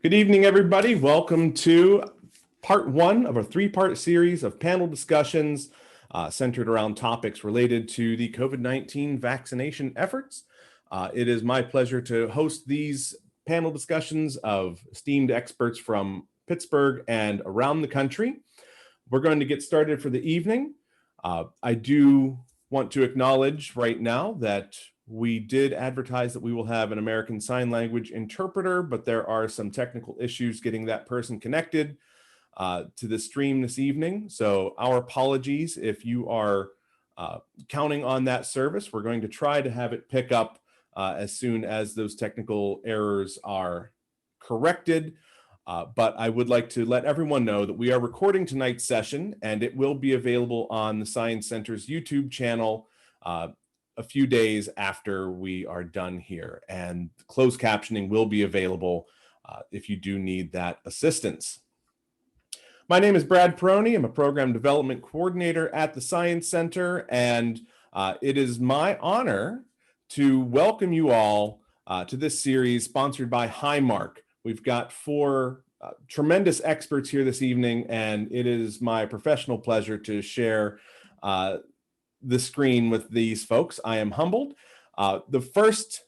Good evening, everybody. Welcome to part one of a three-part series of panel discussions centered around topics related to the COVID-19 vaccination efforts. It is my pleasure to host these panel discussions of esteemed experts from Pittsburgh and around the country. We're going to get started for the evening. I do want to acknowledge right now that we did advertise that we will have an American Sign Language interpreter, but there are some technical issues getting that person connected to the stream this evening. So our apologies if you are counting on that service. We're going to try to have it pick up as soon as those technical errors are corrected. But I would like to let everyone know that we are recording tonight's session and it will be available on the Science Center's YouTube channel a few days after we are done here, and closed captioning will be available if you do need that assistance. My name is Brad Peroni. I'm a program development coordinator at the Science Center, and it is my honor to welcome you all to this series sponsored by Highmark. We've got four tremendous experts here this evening, and it is my professional pleasure to share the screen with these folks. I am humbled. The first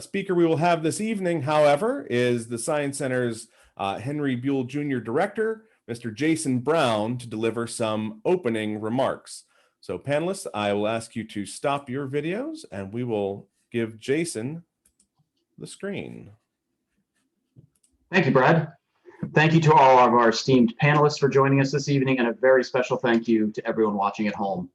speaker we will have this evening, however, is the Science Center's Henry Buell Jr. Director, Mr. Jason Brown, to deliver some opening remarks. So panelists, I will ask you to stop your videos and we will give Jason the screen. Thank you, Brad. Thank you to all of our esteemed panelists for joining us this evening, and a very special thank you to everyone watching at home.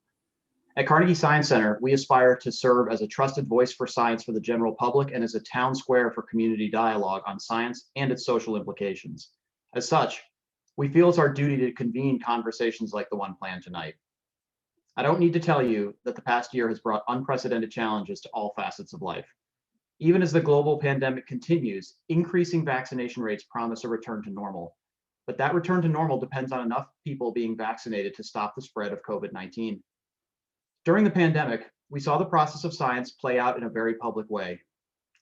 At Carnegie Science Center, we aspire to serve as a trusted voice for science for the general public and as a town square for community dialogue on science and its social implications. As such, we feel it's our duty to convene conversations like the one planned tonight. I don't need to tell you that the past year has brought unprecedented challenges to all facets of life. Even as the global pandemic continues, increasing vaccination rates promise a return to normal. But that return to normal depends on enough people being vaccinated to stop the spread of COVID-19. During the pandemic, we saw the process of science play out in a very public way.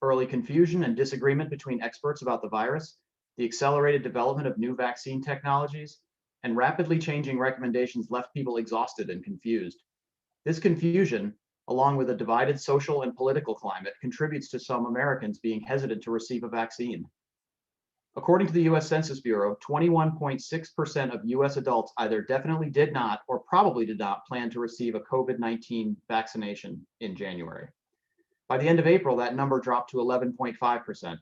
Early confusion and disagreement between experts about the virus, the accelerated development of new vaccine technologies, and rapidly changing recommendations left people exhausted and confused. This confusion, along with a divided social and political climate, contributes to some Americans being hesitant to receive a vaccine. According to the US Census Bureau, 21.6% of US adults either definitely did not or probably did not plan to receive a COVID-19 vaccination in January. By the end of April, that number dropped to 11.5%.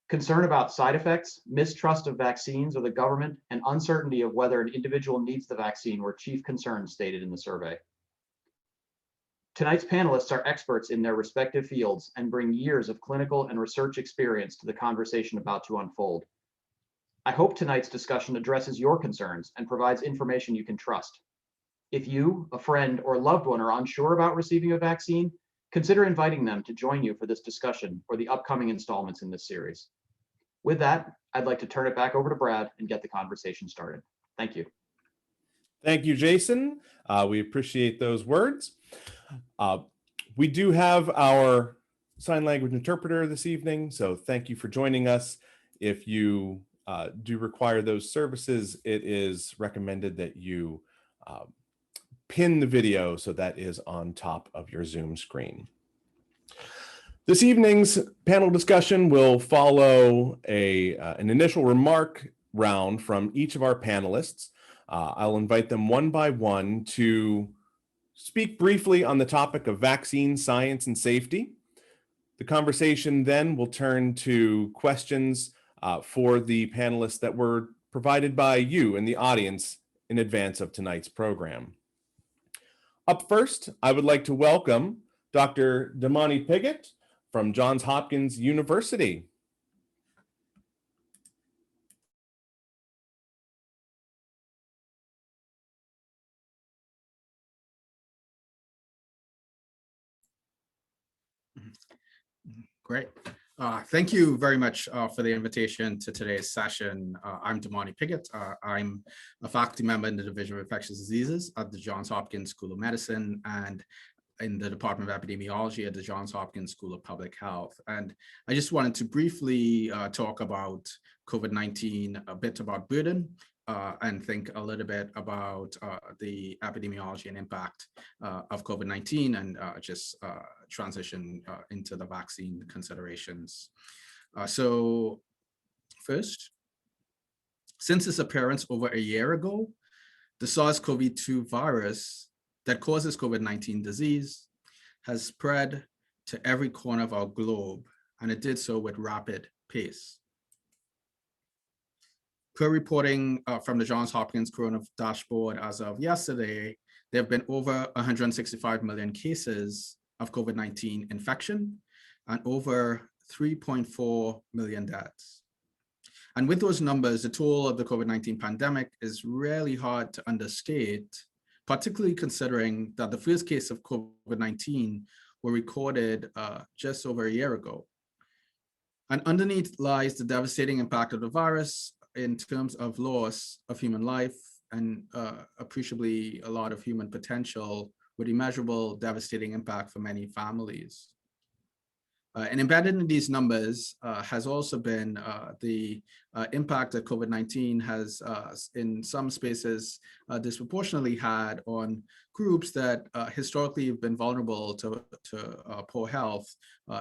Concern about side effects, mistrust of vaccines or the government, and uncertainty of whether an individual needs the vaccine were chief concerns stated in the survey. Tonight's panelists are experts in their respective fields and bring years of clinical and research experience to the conversation about to unfold. I hope tonight's discussion addresses your concerns and provides information you can trust. If you, a friend, or loved one are unsure about receiving a vaccine, consider inviting them to join you for this discussion or the upcoming installments in this series. With that, I'd like to turn it back over to Brad and get the conversation started. Thank you. Thank you, Jason. We appreciate those words. We do have our sign language interpreter this evening, so thank you for joining us. If you do require those services, it is recommended that you pin the video so that is on top of your Zoom screen. This evening's panel discussion will follow an initial remark round from each of our panelists. I'll invite them one by one to speak briefly on the topic of vaccine science and safety. The conversation then will turn to questions for the panelists that were provided by you in the audience in advance of tonight's program. Up first, I would like to welcome Dr. Damani Piggott from Johns Hopkins University. Great. Thank you very much for the invitation to today's session. I'm Damani Piggott. I'm a faculty member in the Division of Infectious Diseases at the Johns Hopkins School of Medicine, and in the Department of Epidemiology at the Johns Hopkins School of Public Health. And I just wanted to briefly talk about COVID-19, a bit about burden, and think a little bit about the epidemiology and impact of COVID-19, and just transition into the vaccine considerations. So first, since its appearance over a year ago, the SARS-CoV-2 virus that causes COVID-19 disease has spread to every corner of our globe, and it did so with rapid pace. Per reporting from the Johns Hopkins Corona Dashboard as of yesterday, there have been over 165 million cases of COVID-19 infection and over 3.4 million deaths. And with those numbers, the toll of the COVID-19 pandemic is really hard to understate, particularly considering that the first case of COVID-19 were recorded just over a year ago. And underneath lies the devastating impact of the virus in terms of loss of human life and appreciably a lot of human potential with immeasurable devastating impact for many families. And embedded in these numbers has also been the impact that COVID-19 has in some spaces disproportionately had on groups that historically have been vulnerable to poor health,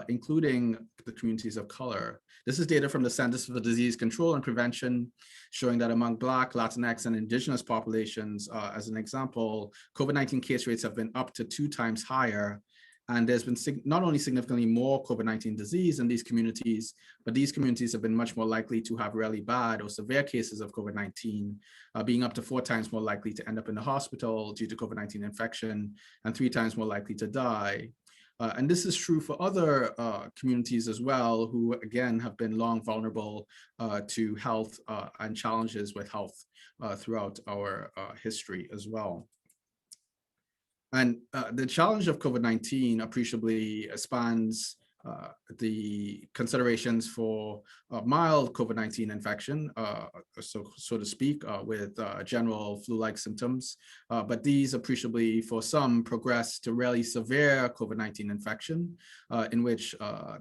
including the communities of color. This is data from the Centers for Disease Control and Prevention, showing that among Black, Latinx, and Indigenous populations, as an example, COVID-19 case rates have been up to 2 times higher. And there's been not only significantly more COVID-19 disease in these communities, but these communities have been much more likely to have really bad or severe cases of COVID-19, being up to 4 times more likely to end up in the hospital due to COVID-19 infection and 3 times more likely to die. And this is true for other communities as well, who again have been long vulnerable to health and challenges with health throughout our history as well. And the challenge of COVID-19 appreciably spans the considerations for mild COVID-19 infection, so to speak, with general flu-like symptoms. But these appreciably, for some, progress to really severe COVID-19 infection, in which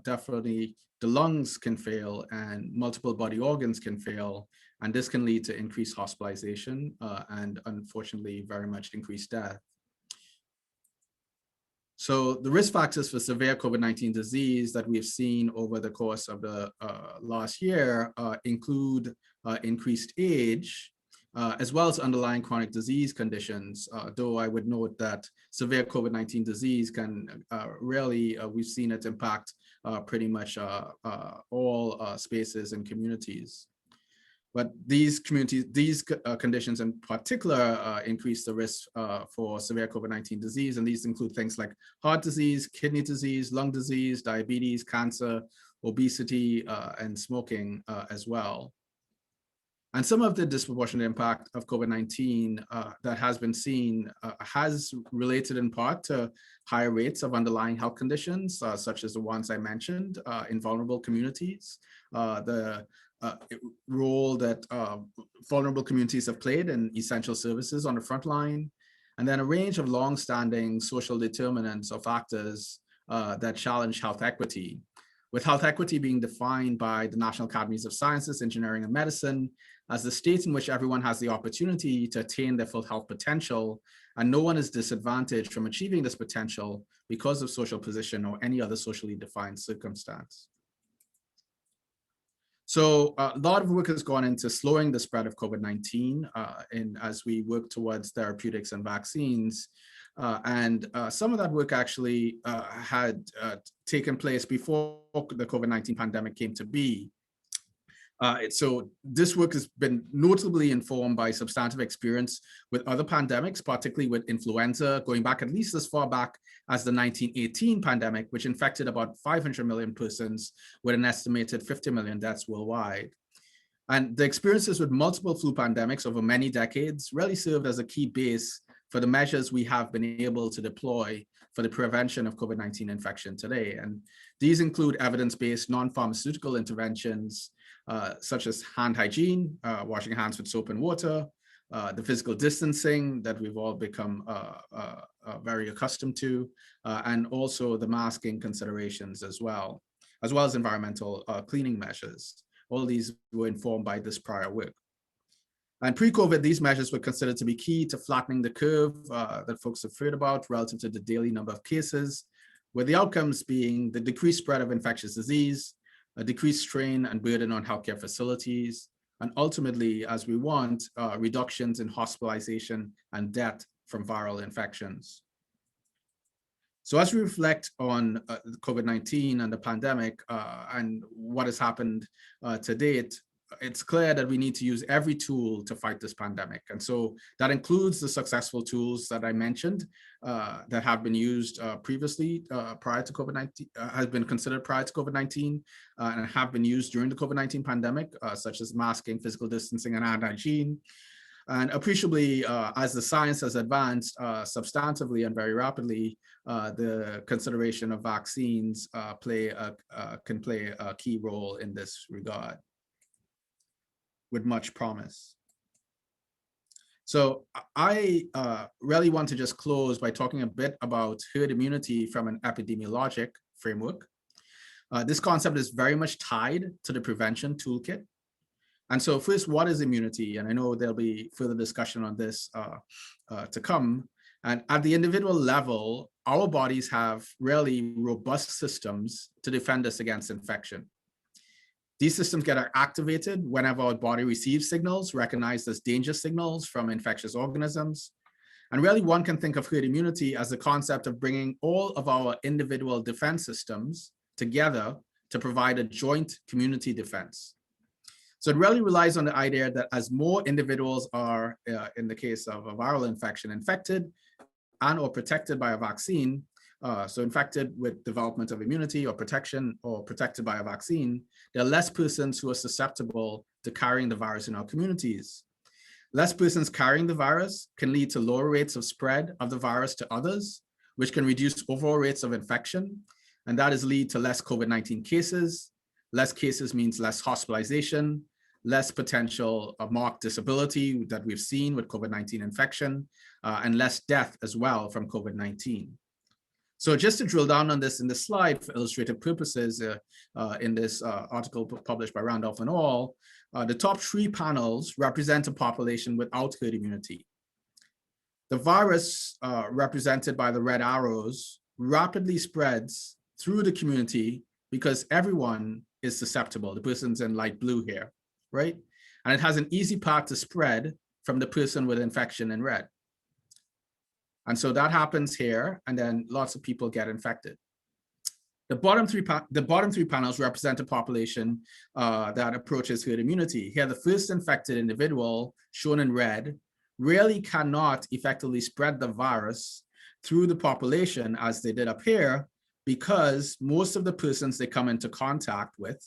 definitely the lungs can fail and multiple body organs can fail. And this can lead to increased hospitalization and, unfortunately, very much increased death. So the risk factors for severe COVID-19 disease that we've seen over the course of the last year include increased age, as well as underlying chronic disease conditions, though I would note that severe COVID-19 disease can really, we've seen it impact pretty much all spaces and communities. But these conditions in particular increase the risk for severe COVID-19 disease. And these include things like heart disease, kidney disease, lung disease, diabetes, cancer, obesity, and smoking as well. And some of the disproportionate impact of COVID-19 that has been seen has related in part to higher rates of underlying health conditions, such as the ones I mentioned in vulnerable communities, the role that vulnerable communities have played in essential services on the front line, and then a range of long-standing social determinants or factors that challenge health equity, with health equity being defined by the National Academies of Sciences, Engineering, and Medicine as the state in which everyone has the opportunity to attain their full health potential, and no one is disadvantaged from achieving this potential because of social position or any other socially defined circumstance. So a lot of work has gone into slowing the spread of COVID-19 as we work towards therapeutics and vaccines. And some of that work actually had taken place before the COVID-19 pandemic came to be. So this work has been notably informed by substantive experience with other pandemics, particularly with influenza, going back at least as far back as the 1918 pandemic, which infected about 500 million persons with an estimated 50 million deaths worldwide. And the experiences with multiple flu pandemics over many decades really served as a key base for the measures we have been able to deploy for the prevention of COVID-19 infection today. And these include evidence-based non-pharmaceutical interventions, such as hand hygiene, washing hands with soap and water, the physical distancing that we've all become very accustomed to, and also the masking considerations as well as environmental cleaning measures. All these were informed by this prior work. And pre-COVID, these measures were considered to be key to flattening the curve that folks have heard about relative to the daily number of cases, with the outcomes being the decreased spread of infectious disease, a decreased strain and burden on healthcare facilities, and ultimately, as we want, reductions in hospitalization and death from viral infections. So as we reflect on COVID-19 and the pandemic and what has happened to date, it's clear that we need to use every tool to fight this pandemic. And so that includes the successful tools that I mentioned that have been used previously prior to COVID-19, has been considered prior to COVID-19 and have been used during the COVID-19 pandemic, such as masking, physical distancing, and hand hygiene. And appreciably, as the science has advanced substantively and very rapidly, the consideration of vaccines can play a key role in this regard, with much promise. So I really want to just close by talking a bit about herd immunity from an epidemiologic framework. This concept is very much tied to the prevention toolkit. And so first, what is immunity? And I know there'll be further discussion on this to come. And at the individual level, our bodies have really robust systems to defend us against infection. These systems get activated whenever our body receives signals recognized as danger signals from infectious organisms. And really, one can think of herd immunity as the concept of bringing all of our individual defense systems together to provide a joint community defense. So it really relies on the idea that as more individuals are, in the case of a viral infection, infected and or protected by a vaccine, so infected with development of immunity or protection or protected by a vaccine, there are less persons who are susceptible to carrying the virus in our communities. Less persons carrying the virus can lead to lower rates of spread of the virus to others, which can reduce overall rates of infection. And that is lead to less COVID-19 cases. Less cases means less hospitalization, less potential marked disability that we've seen with COVID-19 infection, and less death as well from COVID-19. So just to drill down on this in this slide for illustrative purposes, in this article published by Randolph and al., the top 3 panels represent a population without herd immunity. The virus, represented by the red arrows, rapidly spreads through the community because everyone is susceptible. The person's in light blue here, right? And it has an easy path to spread from the person with infection in red. And so that happens here, and then lots of people get infected. The bottom three panels represent a population that approaches herd immunity. Here, the first infected individual, shown in red, really cannot effectively spread the virus through the population as they did up here, because most of the persons they come into contact with,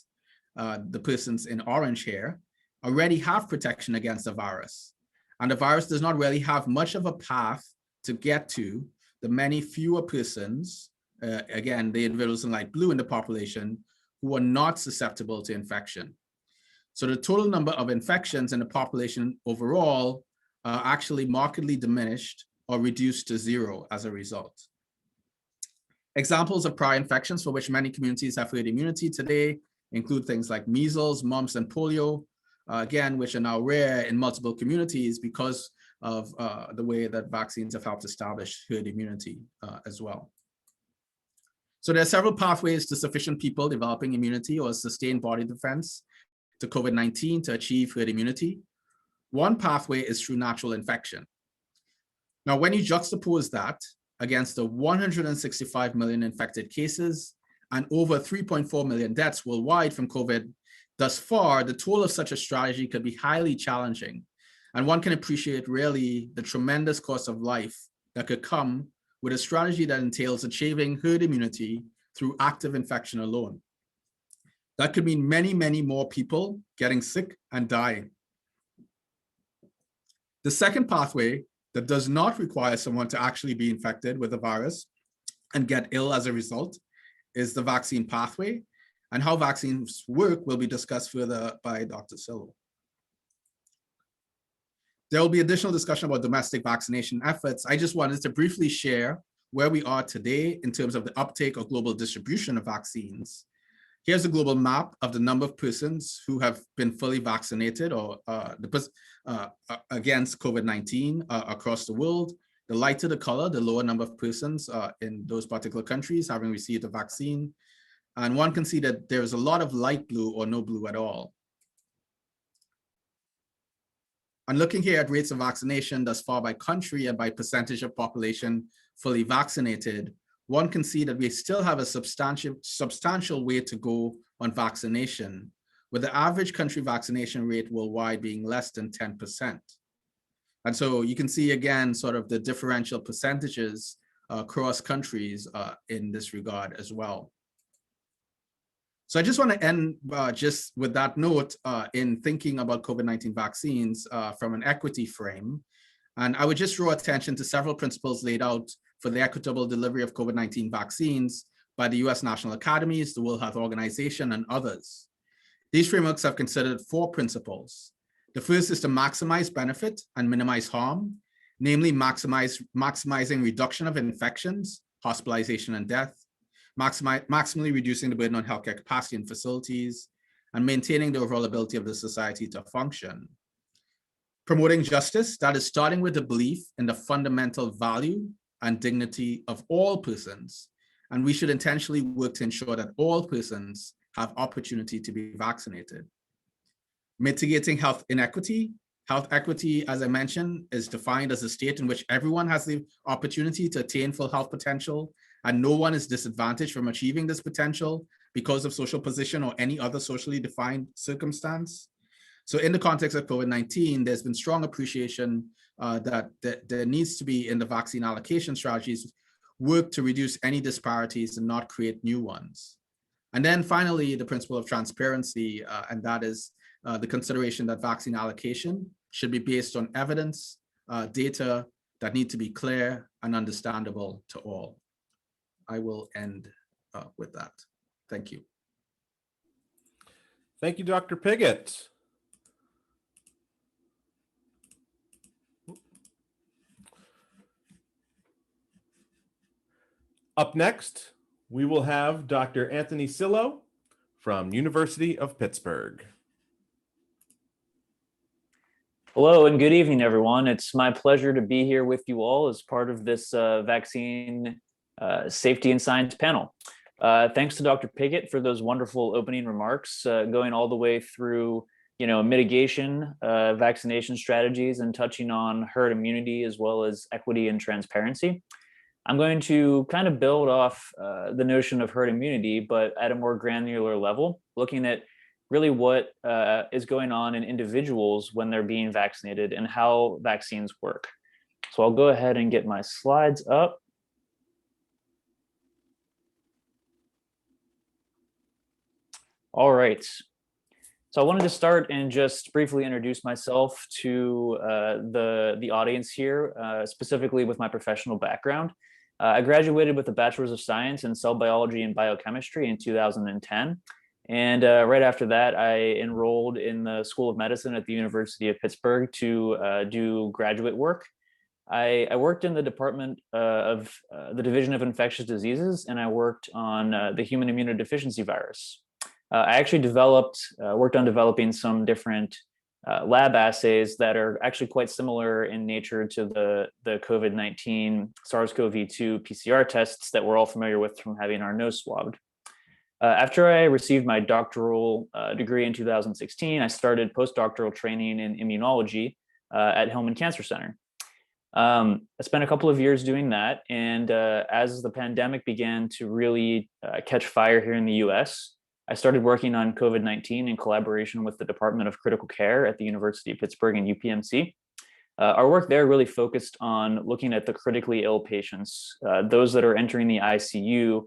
the persons in orange here, already have protection against the virus. And the virus does not really have much of a path to get to the many fewer persons, again, the individuals in light blue in the population, who are not susceptible to infection. So the total number of infections in the population overall are actually markedly diminished or reduced to 0 as a result. Examples of prior infections for which many communities have herd immunity today include things like measles, mumps, and polio, again, which are now rare in multiple communities because of the way that vaccines have helped establish herd immunity as well. So there are several pathways to sufficient people developing immunity or sustained body defense to COVID-19 to achieve herd immunity. One pathway is through natural infection. Now, when you juxtapose that against the 165 million infected cases and over 3.4 million deaths worldwide from COVID thus far, the toll of such a strategy could be highly challenging. And one can appreciate really the tremendous cost of life that could come with a strategy that entails achieving herd immunity through active infection alone. That could mean many, many more people getting sick and dying. The second pathway that does not require someone to actually be infected with the virus and get ill as a result is the vaccine pathway, and how vaccines work will be discussed further by Dr. Cillo. There will be additional discussion about domestic vaccination efforts. I just wanted to briefly share where we are today in terms of the uptake or global distribution of vaccines. Here's a global map of the number of persons who have been fully vaccinated or against COVID-19 across the world. The lighter the color, the lower number of persons in those particular countries having received a vaccine. And one can see that there's a lot of light blue or no blue at all. And looking here at rates of vaccination thus far by country and by percentage of population fully vaccinated, one can see that we still have a substantial way to go on vaccination, with the average country vaccination rate worldwide being less than 10%. And so you can see again, sort of the differential percentages across countries in this regard as well. So I just want to end just with that note in thinking about COVID-19 vaccines from an equity frame. And I would just draw attention to several principles laid out for the equitable delivery of COVID-19 vaccines by the US National Academies, the World Health Organization, and others. These frameworks have considered 4 principles. The first is to maximize benefit and minimize harm, namely maximizing reduction of infections, hospitalization, and death, maximally reducing the burden on healthcare capacity and facilities, and maintaining the overall ability of the society to function. Promoting justice, that is starting with the belief in the fundamental value and dignity of all persons, and we should intentionally work to ensure that all persons have opportunity to be vaccinated. Mitigating health inequity. Health equity, as I mentioned, is defined as a state in which everyone has the opportunity to attain full health potential and no one is disadvantaged from achieving this potential because of social position or any other socially defined circumstance. So in the context of COVID-19, there's been strong appreciation that there needs to be in the vaccine allocation strategies work to reduce any disparities and not create new ones. And then finally, the principle of transparency, and that is the consideration that vaccine allocation should be based on evidence, data that need to be clear and understandable to all. I will end with that. Thank you. Thank you, Dr. Piggott. Up next, we will have Dr. Anthony Cillo from University of Pittsburgh. Hello and good evening, everyone. It's my pleasure to be here with you all as part of this vaccine safety and science panel. Thanks to Dr. Piggott for those wonderful opening remarks, going all the way through, mitigation, vaccination strategies, and touching on herd immunity as well as equity and transparency. I'm going to kind of build off the notion of herd immunity, but at a more granular level, looking at really what is going on in individuals when they're being vaccinated and how vaccines work. So I'll go ahead and get my slides up. All right. So I wanted to start and just briefly introduce myself to the audience here, specifically with my professional background. I graduated with a Bachelor's of Science in Cell Biology and Biochemistry in 2010. And right after that, I enrolled in the School of Medicine at the University of Pittsburgh to do graduate work. I worked in the Department of the Division of Infectious Diseases, and I worked on the human immunodeficiency virus. I actually worked on developing some different lab assays that are actually quite similar in nature to the COVID-19 SARS-CoV-2 PCR tests that we're all familiar with from having our nose swabbed. After I received my doctoral degree in 2016, I started postdoctoral training in immunology at Hillman Cancer Center. I spent a couple of years doing that, and as the pandemic began to really catch fire here in the US, I started working on COVID-19 in collaboration with the Department of Critical Care at the University of Pittsburgh and UPMC. Our work there really focused on looking at the critically ill patients, those that are entering the ICU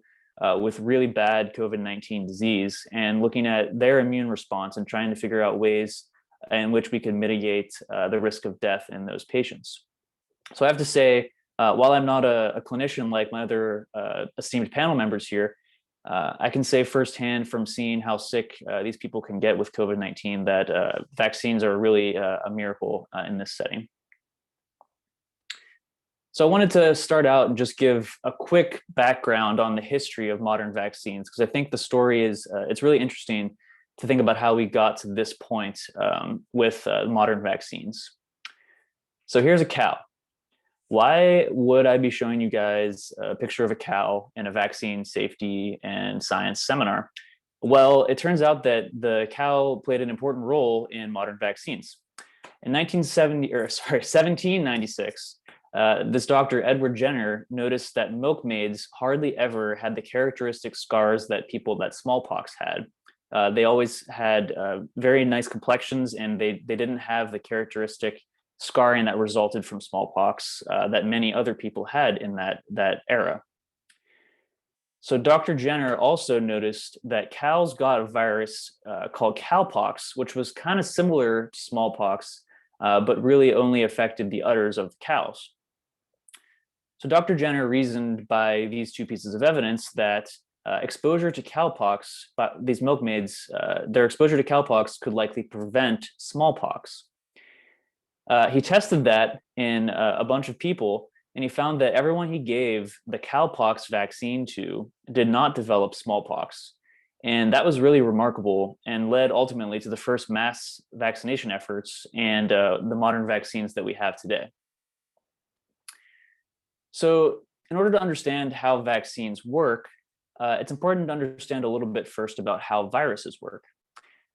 with really bad COVID-19 disease, and looking at their immune response and trying to figure out ways in which we can mitigate the risk of death in those patients. So I have to say, while I'm not a clinician like my other esteemed panel members here, I can say firsthand from seeing how sick these people can get with COVID-19 that vaccines are really a miracle in this setting. So I wanted to start out and just give a quick background on the history of modern vaccines, because I think the story is, it's really interesting to think about how we got to this point with modern vaccines. So here's a cow. Why would I be showing you guys a picture of a cow in a vaccine safety and science seminar? Well, it turns out that the cow played an important role in modern vaccines. In 1796, this doctor, Edward Jenner, noticed that milkmaids hardly ever had the characteristic scars that people that smallpox had. They always had very nice complexions, and they didn't have the characteristic scarring that resulted from smallpox that many other people had in that era. So Dr. Jenner also noticed that cows got a virus called cowpox, which was kind of similar to smallpox, but really only affected the udders of the cows. So Dr. Jenner reasoned by these two pieces of evidence that exposure to cowpox, these milkmaids, their exposure to cowpox could likely prevent smallpox. He tested that in a bunch of people, and he found that everyone he gave the cowpox vaccine to did not develop smallpox. And that was really remarkable and led ultimately to the first mass vaccination efforts and the modern vaccines that we have today. So in order to understand how vaccines work, it's important to understand a little bit first about how viruses work.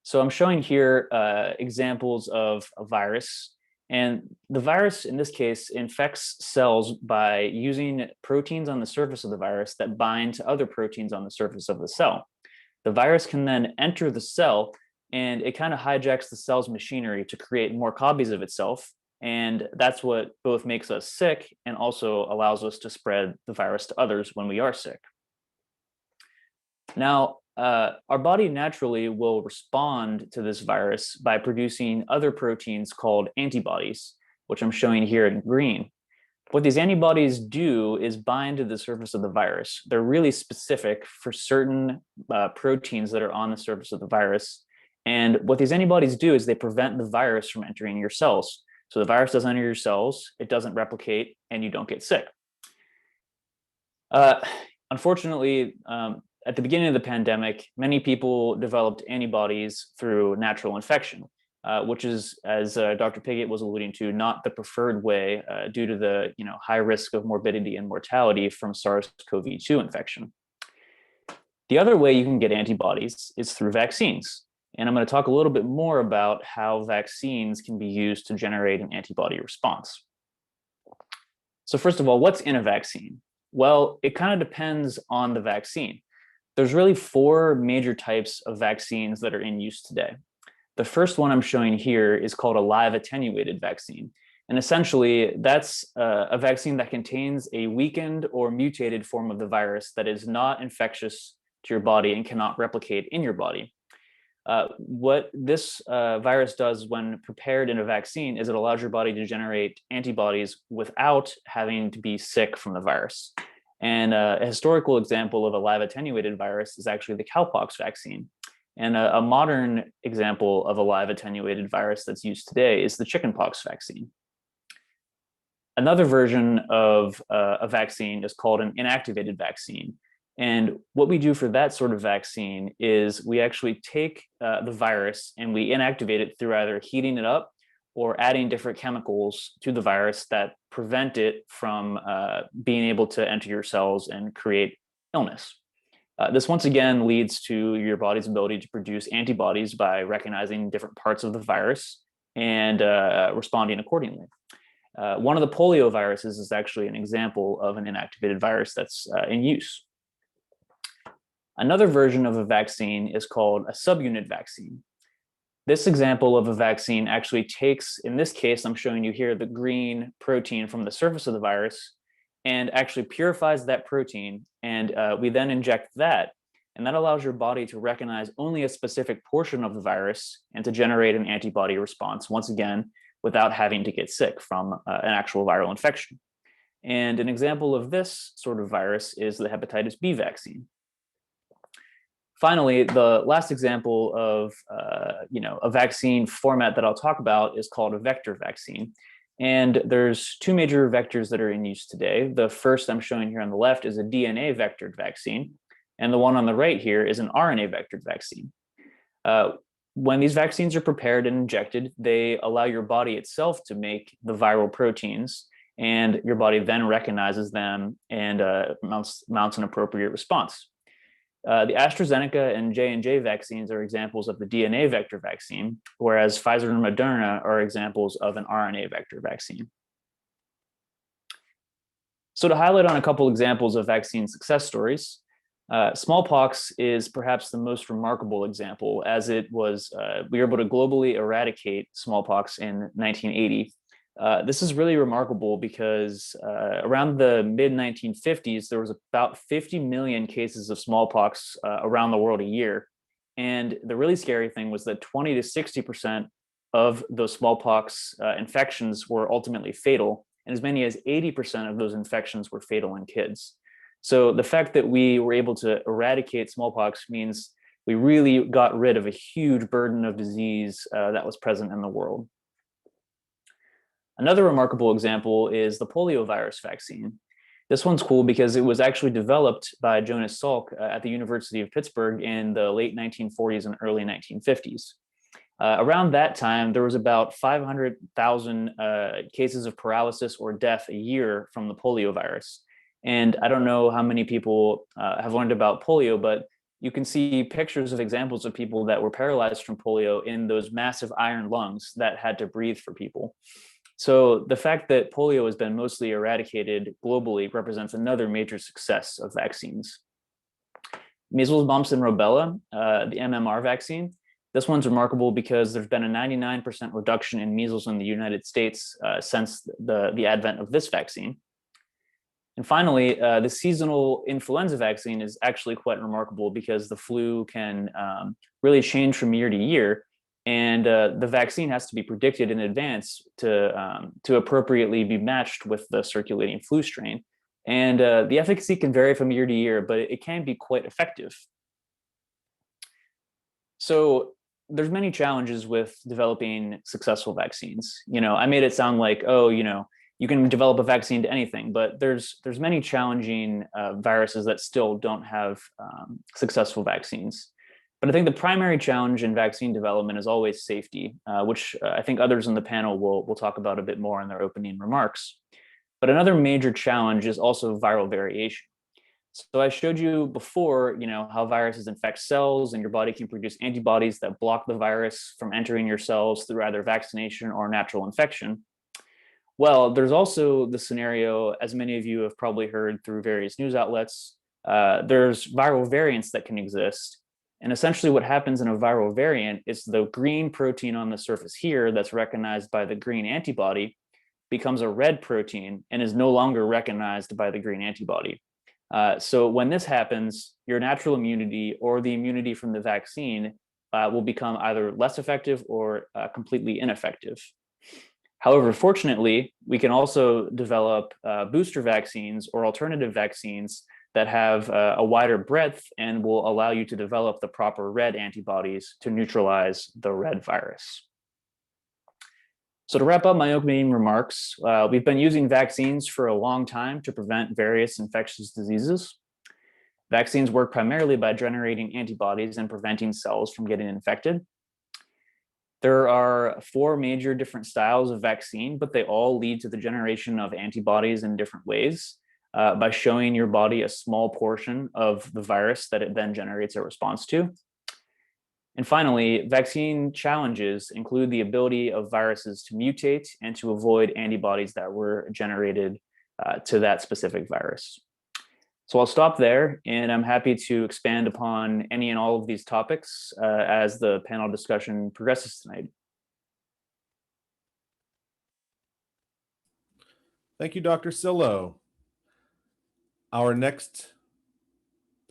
So I'm showing here examples of a virus, and the virus in this case infects cells by using proteins on the surface of the virus that bind to other proteins on the surface of the cell. The virus can then enter the cell, and it kind of hijacks the cell's machinery to create more copies of itself. And that's what both makes us sick and also allows us to spread the virus to others when we are sick. Now, our body naturally will respond to this virus by producing other proteins called antibodies, which I'm showing here in green. What these antibodies do is bind to the surface of the virus. They're really specific for certain proteins that are on the surface of the virus. And what these antibodies do is they prevent the virus from entering your cells. So the virus doesn't enter your cells, it doesn't replicate, and you don't get sick. Unfortunately, at the beginning of the pandemic, many people developed antibodies through natural infection, which is, as Dr. Piggott was alluding to, not the preferred way due to the high risk of morbidity and mortality from SARS-CoV-2 infection. The other way you can get antibodies is through vaccines. And I'm going to talk a little bit more about how vaccines can be used to generate an antibody response. So first of all, what's in a vaccine? Well, it kind of depends on the vaccine. There's really four major types of vaccines that are in use today. The first one I'm showing here is called a live attenuated vaccine. And essentially, that's a vaccine that contains a weakened or mutated form of the virus that is not infectious to your body and cannot replicate in your body. What this virus does when prepared in a vaccine is it allows your body to generate antibodies without having to be sick from the virus. And a historical example of a live attenuated virus is actually the cowpox vaccine. And a modern example of a live attenuated virus that's used today is the chickenpox vaccine. Another version of a vaccine is called an inactivated vaccine. And what we do for that sort of vaccine is we actually take the virus and we inactivate it through either heating it up or adding different chemicals to the virus that prevent it from being able to enter your cells and create illness. This once again leads to your body's ability to produce antibodies by recognizing different parts of the virus and responding accordingly. One of the polioviruses is actually an example of an inactivated virus that's in use. Another version of a vaccine is called a subunit vaccine. This example of a vaccine actually takes, in this case, I'm showing you here the green protein from the surface of the virus and actually purifies that protein. And we then inject that. And that allows your body to recognize only a specific portion of the virus and to generate an antibody response, once again, without having to get sick from an actual viral infection. And an example of this sort of virus is the hepatitis B vaccine. Finally, the last example of a vaccine format that I'll talk about is called a vector vaccine. And there's two major vectors that are in use today. The first I'm showing here on the left is a DNA vectored vaccine, and the one on the right here is an RNA vectored vaccine. When these vaccines are prepared and injected, they allow your body itself to make the viral proteins, and your body then recognizes them and mounts an appropriate response. The AstraZeneca and J&J vaccines are examples of the DNA vector vaccine, whereas Pfizer and Moderna are examples of an RNA vector vaccine. So to highlight on a couple examples of vaccine success stories, smallpox is perhaps the most remarkable example, as it was, we were able to globally eradicate smallpox in 1980. This is really remarkable because around the mid-1950s, there was about 50 million cases of smallpox around the world a year. And the really scary thing was that 20 to 60% of those smallpox infections were ultimately fatal, and as many as 80% of those infections were fatal in kids. So the fact that we were able to eradicate smallpox means we really got rid of a huge burden of disease that was present in the world. Another remarkable example is the poliovirus vaccine. This one's cool because it was actually developed by Jonas Salk at the University of Pittsburgh in the late 1940s and early 1950s. Around that time, there was about 500,000 cases of paralysis or death a year from the poliovirus. And I don't know how many people have learned about polio, but you can see pictures of examples of people that were paralyzed from polio in those massive iron lungs that had to breathe for people. So the fact that polio has been mostly eradicated globally represents another major success of vaccines. Measles, mumps, and rubella, the MMR vaccine. This one's remarkable because there's been a 99% reduction in measles in the United States since the advent of this vaccine. And finally, the seasonal influenza vaccine is actually quite remarkable because the flu can really change from year to year. And the vaccine has to be predicted in advance to appropriately be matched with the circulating flu strain. And the efficacy can vary from year to year, but it can be quite effective. So there's many challenges with developing successful vaccines. You know, I made it sound like, oh, you know, you can develop a vaccine to anything, but there's many challenging viruses that still don't have successful vaccines. But I think the primary challenge in vaccine development is always safety, which I think others in the panel will talk about a bit more in their opening remarks. But another major challenge is also viral variation. So I showed you before, you know, how viruses infect cells and your body can produce antibodies that block the virus from entering your cells through either vaccination or natural infection. Well, there's also the scenario, as many of you have probably heard through various news outlets, there's viral variants that can exist. And essentially what happens in a viral variant is the green protein on the surface here that's recognized by the green antibody becomes a red protein and is no longer recognized by the green antibody. So when this happens, your natural immunity or the immunity from the vaccine will become either less effective or completely ineffective. However, fortunately, we can also develop booster vaccines or alternative vaccines that have a wider breadth and will allow you to develop the proper red antibodies to neutralize the red virus. So to wrap up my opening remarks, we've been using vaccines for a long time to prevent various infectious diseases. Vaccines work primarily by generating antibodies and preventing cells from getting infected. There are 4 major different styles of vaccine, but they all lead to the generation of antibodies in different ways by showing your body a small portion of the virus that it then generates a response to. And finally, vaccine challenges include the ability of viruses to mutate and to avoid antibodies that were generated to that specific virus. So I'll stop there, and I'm happy to expand upon any and all of these topics as the panel discussion progresses tonight. Thank you, Dr. Cillo. Our next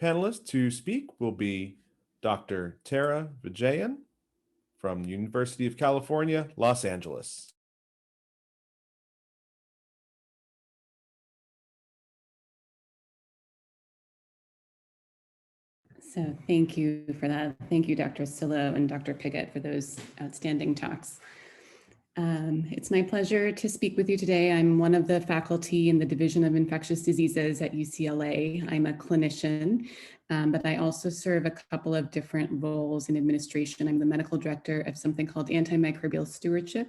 panelist to speak will be Dr. Tara Vijayan from the University of California, Los Angeles. So thank you for that. Thank you, Dr. Cillo and Dr. Piggott, for those outstanding talks. It's my pleasure to speak with you today. I'm one of the faculty in the Division of Infectious Diseases at UCLA. I'm a clinician, but I also serve a couple of different roles in administration. I'm the medical director of something called antimicrobial stewardship.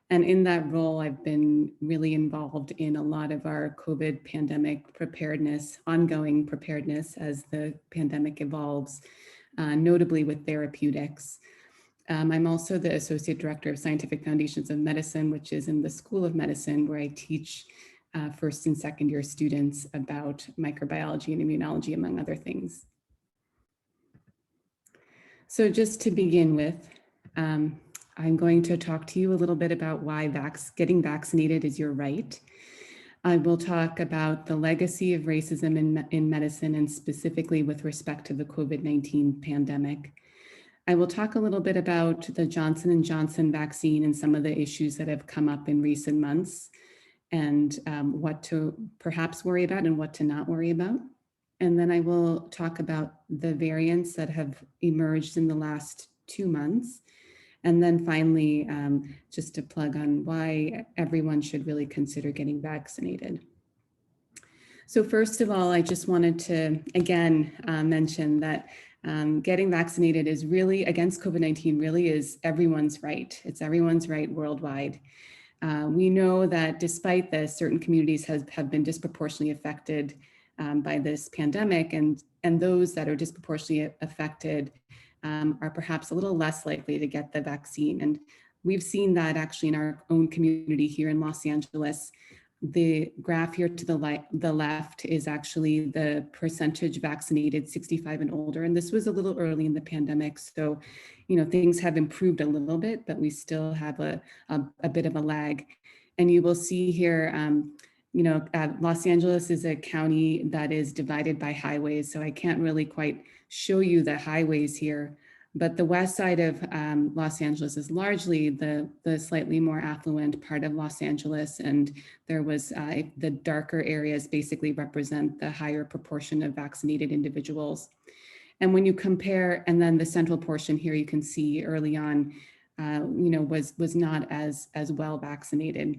And in that role, I've been really involved in a lot of our COVID pandemic preparedness, ongoing preparedness as the pandemic evolves, notably with therapeutics. I'm also the Associate Director of Scientific Foundations of Medicine, which is in the School of Medicine, where I teach first and second year students about microbiology and immunology, among other things. So just to begin with, I'm going to talk to you a little bit about why getting vaccinated is your right. I will talk about the legacy of racism in medicine, and specifically with respect to the COVID-19 pandemic. I will talk a little bit about the Johnson & Johnson vaccine and some of the issues that have come up in recent months, and what to perhaps worry about and what to not worry about. And then I will talk about the variants that have emerged in the last 2 months. And then finally, just to plug on why everyone should really consider getting vaccinated. So first of all, I just wanted to, again, mention that getting vaccinated is really, against COVID-19, really is everyone's right. It's everyone's right worldwide. We know that despite this, certain communities have been disproportionately affected by this pandemic, and those that are disproportionately affected are perhaps a little less likely to get the vaccine. And we've seen that actually in our own community here in Los Angeles. The graph here to the left is actually the percentage vaccinated 65 and older. And this was a little early in the pandemic. So, things have improved a little bit, but we still have a bit of a lag. And you will see here, Los Angeles is a county that is divided by highways. So I can't really quite show you the highways here, but the west side of Los Angeles is largely the slightly more affluent part of Los Angeles. And there was the darker areas basically represent the higher proportion of vaccinated individuals. And when you compare, and then the central portion here, you can see early on, was not as well vaccinated.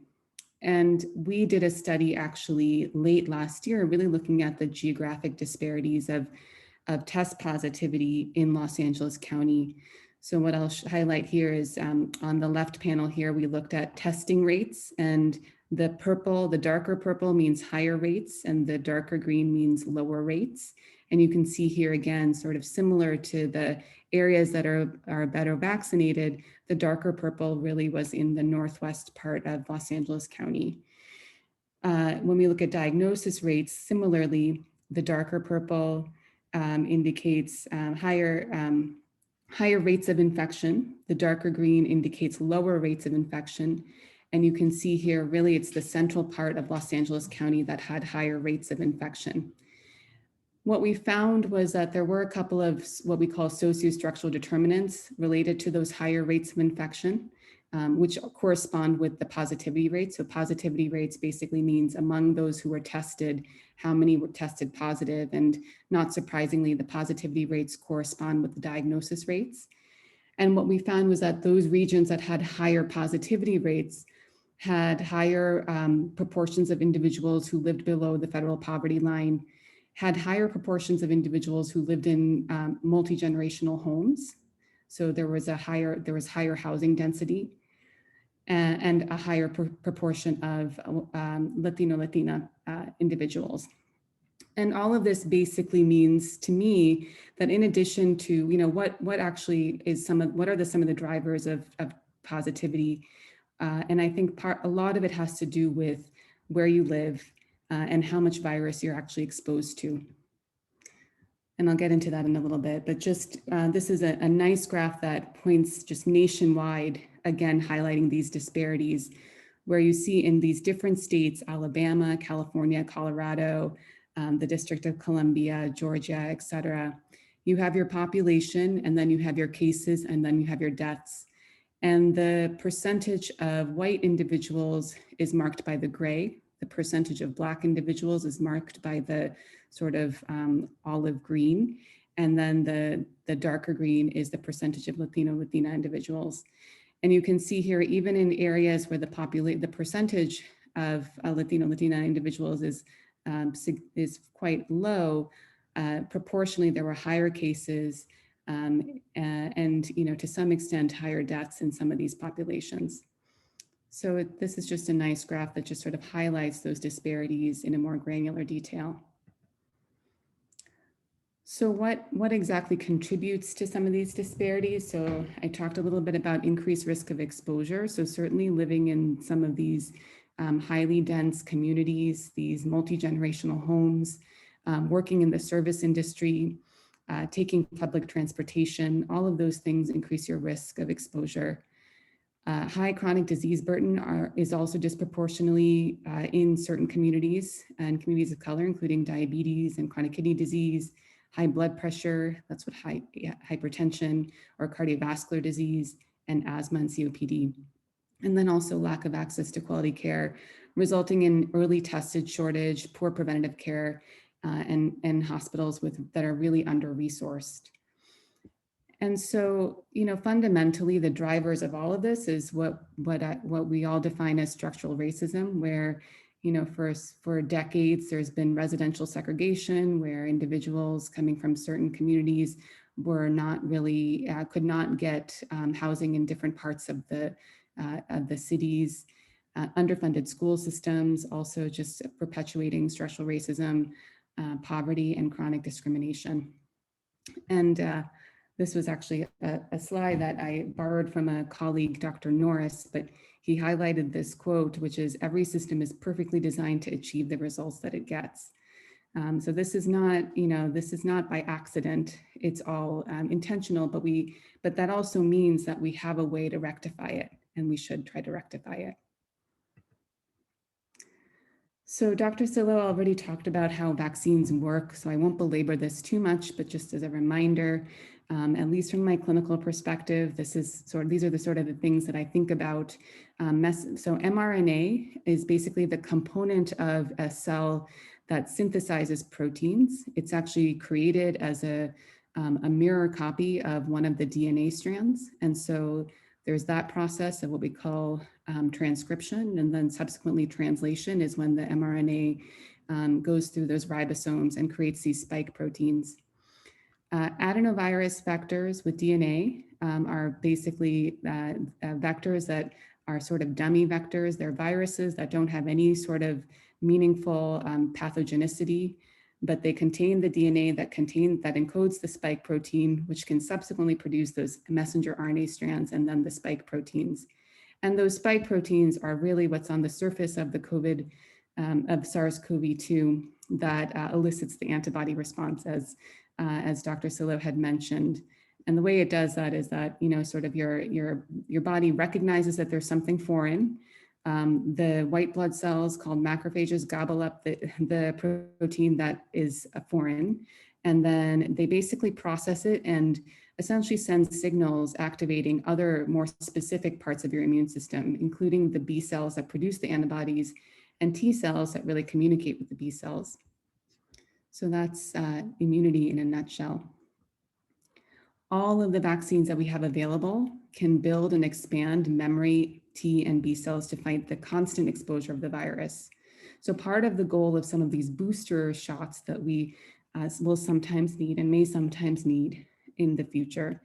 And we did a study actually late last year, really looking at the geographic disparities of test positivity in Los Angeles County. So what I'll highlight here is on the left panel here, we looked at testing rates, and the darker purple means higher rates, and the darker green means lower rates. And you can see here again, sort of similar to the areas that are better vaccinated, the darker purple really was in the northwest part of Los Angeles County. When we look at diagnosis rates, similarly, the darker purple indicates higher rates of infection. The darker green indicates lower rates of infection. And you can see here, really, it's the central part of Los Angeles County that had higher rates of infection. What we found was that there were a couple of what we call sociostructural determinants related to those higher rates of infection, which correspond with the positivity rate. So positivity rates basically means among those who were tested, how many were tested positive. And not surprisingly, the positivity rates correspond with the diagnosis rates. And what we found was that those regions that had higher positivity rates had higher proportions of individuals who lived below the federal poverty line, had higher proportions of individuals who lived in multi-generational homes. So there was higher housing density, and a higher proportion of Latina individuals. And all of this basically means to me that in addition to, what actually is what are some of the drivers of positivity? And I think a lot of it has to do with where you live and how much virus you're actually exposed to. And I'll get into that in a little bit, but just this is a nice graph that points just nationwide, again, highlighting these disparities, where you see in these different states, Alabama, California, Colorado, the District of Columbia, Georgia, et cetera, you have your population, and then you have your cases, and then you have your deaths. And the percentage of white individuals is marked by the gray. The percentage of Black individuals is marked by the sort of olive green. And then the darker green is the percentage of Latina individuals. And you can see here, even in areas where the percentage of Latina individuals is quite low, proportionally there were higher cases and to some extent higher deaths in some of these populations. So this is just a nice graph that just sort of highlights those disparities in a more granular detail. So what exactly contributes to some of these disparities? So I talked a little bit about increased risk of exposure. So certainly living in some of these highly dense communities, these multi-generational homes, working in the service industry, taking public transportation, all of those things increase your risk of exposure. High chronic disease burden is also disproportionately in certain communities and communities of color, including diabetes and chronic kidney disease, high blood pressure, that's what hypertension or cardiovascular disease, and asthma and COPD. And then also lack of access to quality care, resulting in early tested shortage, poor preventative care, and hospitals that are really under-resourced. And so, fundamentally, the drivers of all of this is what we all define as structural racism, where, for decades, there's been residential segregation, where individuals coming from certain communities were not really, could not get housing in different parts of the cities, underfunded school systems, also just perpetuating structural racism, poverty, and chronic discrimination. And this was actually a slide that I borrowed from a colleague, Dr. Norris, but he highlighted this quote, which is, "Every system is perfectly designed to achieve the results that it gets." So this is not, this is not by accident. It's all intentional, but that also means that we have a way to rectify it, and we should try to rectify it. So Dr. Cillo already talked about how vaccines work, so I won't belabor this too much, but just as a reminder, at least from my clinical perspective, these are the sort of the things that I think about. So mRNA is basically the component of a cell that synthesizes proteins. It's actually created as a mirror copy of one of the DNA strands. And so there's that process of what we call transcription, and then subsequently translation is when the mRNA goes through those ribosomes and creates these spike proteins. Adenovirus vectors with DNA are basically vectors that are sort of dummy vectors. They're viruses that don't have any sort of meaningful pathogenicity, but they contain the DNA that encodes the spike protein, which can subsequently produce those messenger RNA strands and then the spike proteins. And those spike proteins are really what's on the surface of the of SARS-CoV-2 that elicits the antibody response, as Dr. Cillo had mentioned. And the way it does that is that, sort of your body recognizes that there's something foreign. The white blood cells called macrophages gobble up the protein that is foreign, and then they basically process it and essentially send signals activating other more specific parts of your immune system, including the B cells that produce the antibodies and T cells that really communicate with the B cells. So that's immunity in a nutshell. All of the vaccines that we have available can build and expand memory T and B cells to fight the constant exposure of the virus. So part of the goal of some of these booster shots that we will sometimes need and may sometimes need in the future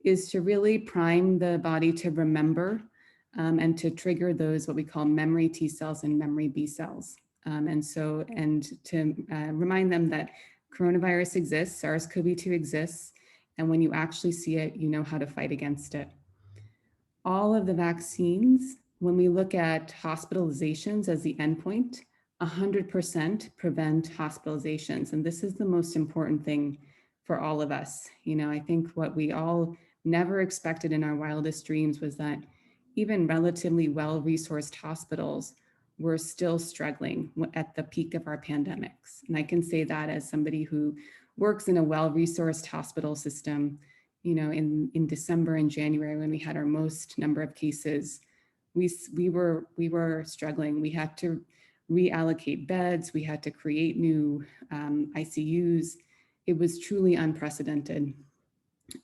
is to really prime the body to remember and to trigger those what we call memory T cells and memory B cells. And to remind them that coronavirus exists, SARS-CoV-2 exists, and when you actually see it, you know how to fight against it. All of the vaccines, when we look at hospitalizations as the endpoint, 100% prevent hospitalizations. And this is the most important thing for all of us. I think what we all never expected in our wildest dreams was that even relatively well-resourced hospitals were still struggling at the peak of our pandemics. And I can say that as somebody who works in a well-resourced hospital system. In December and January, when we had our most number of cases, we were struggling. We had to reallocate beds. We had to create new ICUs. It was truly unprecedented.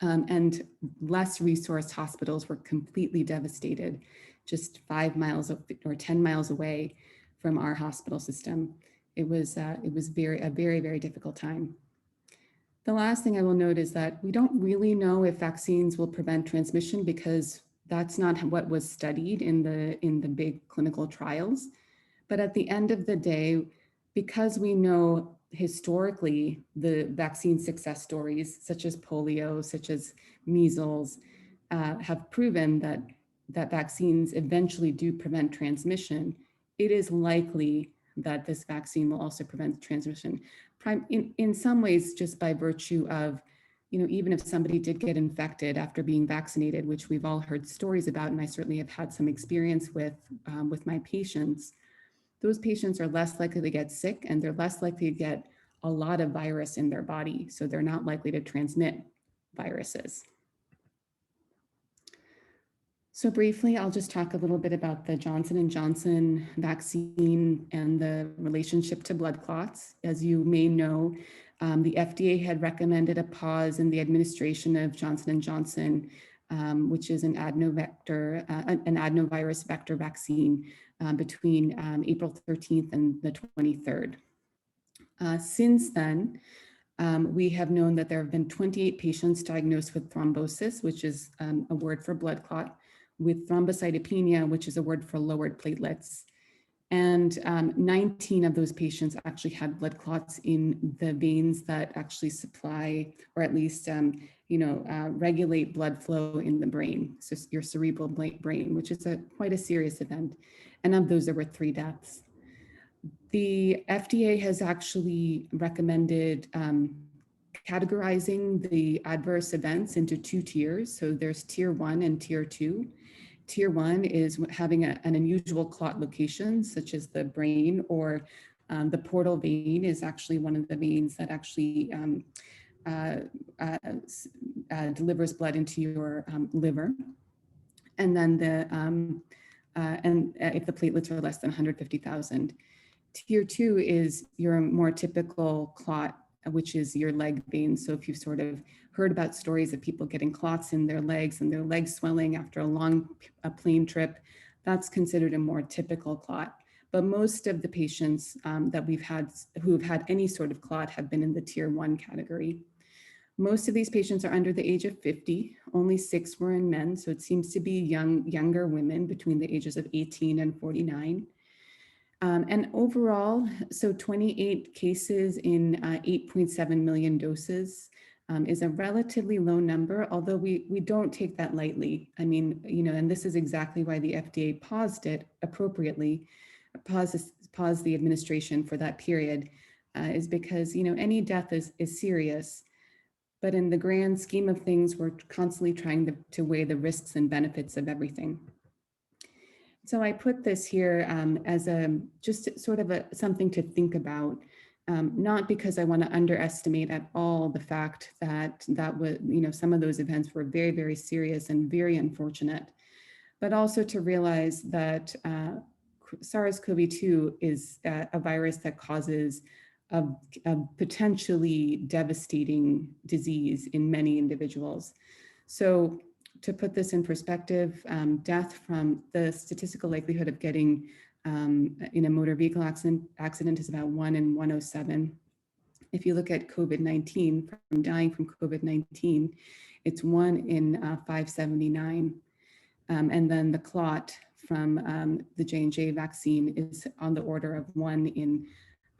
and less resourced hospitals were completely devastated, just 5 miles or 10 miles away from our hospital system. It was a very, very difficult time. The last thing I will note is that we don't really know if vaccines will prevent transmission because that's not what was studied in the big clinical trials. But at the end of the day, because we know historically the vaccine success stories, such as polio, such as measles, have proven that vaccines eventually do prevent transmission, it is likely that this vaccine will also prevent transmission. In some ways, just by virtue of, even if somebody did get infected after being vaccinated, which we've all heard stories about, and I certainly have had some experience with my patients, those patients are less likely to get sick and they're less likely to get a lot of virus in their body. So they're not likely to transmit viruses. So briefly, I'll just talk a little bit about the Johnson & Johnson vaccine and the relationship to blood clots. As you may know, the FDA had recommended a pause in the administration of Johnson & Johnson, which is an adenovirus vector vaccine between April 13th and the 23rd. Since then, we have known that there have been 28 patients diagnosed with thrombosis, which is a word for blood clot, with thrombocytopenia, which is a word for lowered platelets. And 19 of those patients actually had blood clots in the veins that actually supply, or at least, regulate blood flow in the brain. So your cerebral brain, which is quite a serious event. And of those, there were 3 deaths. The FDA has actually recommended categorizing the adverse events into 2 tiers. So there's tier 1 and tier 2. Tier 1 is having an unusual clot location, such as the brain, or the portal vein is actually one of the veins that actually delivers blood into your liver. And then if the platelets are less than 150,000. Tier 2 is your more typical clot, which is your leg vein. So if you've sort of heard about stories of people getting clots in their legs and their legs swelling after a long plane trip, that's considered a more typical clot. But most of the patients that we've had who have had any sort of clot have been in the tier 1 category. Most of these patients are under the age of 50. Only 6 were in men. So it seems to be younger women between the ages of 18 and 49. And overall, so 28 cases in 8.7 million doses is a relatively low number, although we don't take that lightly. I mean, and this is exactly why the FDA paused it appropriately, paused the administration for that period, is because, any death is serious. But in the grand scheme of things, we're constantly trying to weigh the risks and benefits of everything. So I put this here as just sort of something to think about, not because I want to underestimate at all the fact that was, some of those events were very, very serious and very unfortunate, but also to realize that SARS-CoV-2 is a virus that causes a potentially devastating disease in many individuals. So to put this in perspective, death from the statistical likelihood of getting in a motor vehicle accident is about 1 in 107. If you look at COVID-19, from dying from COVID-19, it's 1 in 579. And then the clot from the J&J vaccine is on the order of 1 in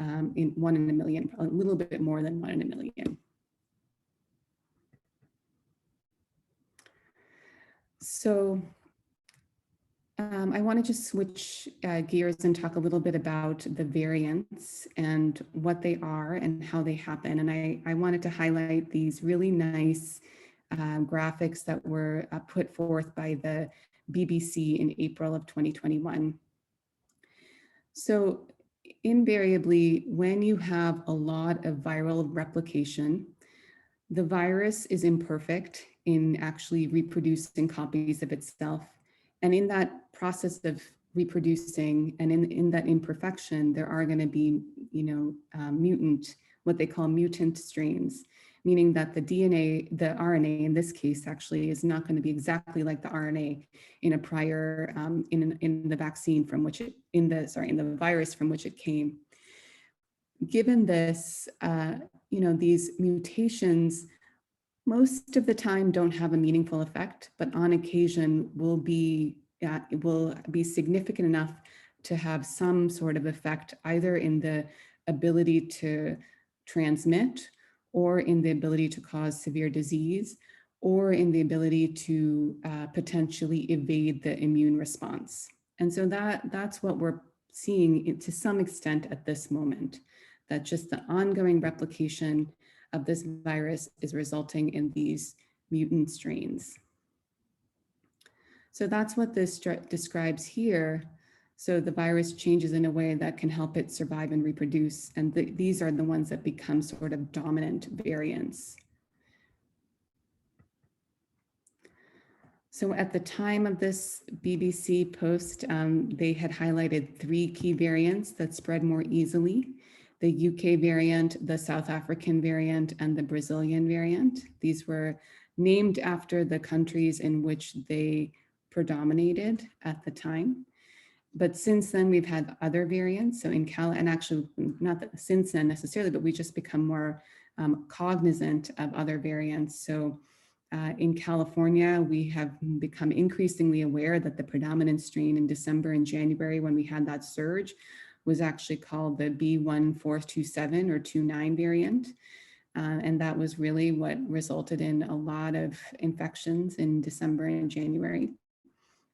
1 in a million, a little bit more than 1 in a million. So I want to just switch gears and talk a little bit about the variants and what they are and how they happen. And I wanted to highlight these really nice graphics that were put forth by the BBC in April of 2021. So invariably, when you have a lot of viral replication, the virus is imperfect in actually reproducing copies of itself. And in that process of reproducing and in that imperfection, there are going to be, what they call mutant strains. meaning that the DNA, the RNA in this case actually is not going to be exactly like the RNA in a prior, in the vaccine from which it, in the virus from which it came. Given this, these mutations most of the time don't have a meaningful effect, but on occasion will be significant enough to have some sort of effect, either in the ability to transmit, or in the ability to cause severe disease, or in the ability to potentially evade the immune response. And so that's what we're seeing to some extent at this moment, that just the ongoing replication of this virus is resulting in these mutant strains. So that's what this describes here. So the virus changes in a way that can help it survive and reproduce. And these are the ones that become sort of dominant variants. So at the time of this BBC post, they had highlighted 3 key variants that spread more easily: the UK variant, the South African variant, and the Brazilian variant. These were named after the countries in which they predominated at the time. But since then, we've had other variants. So and actually not that since then necessarily, but we just become more cognizant of other variants. So in California, we have become increasingly aware that the predominant strain in December and January, when we had that surge, was actually called the B1427 or 29 variant. And that was really what resulted in a lot of infections in December and January.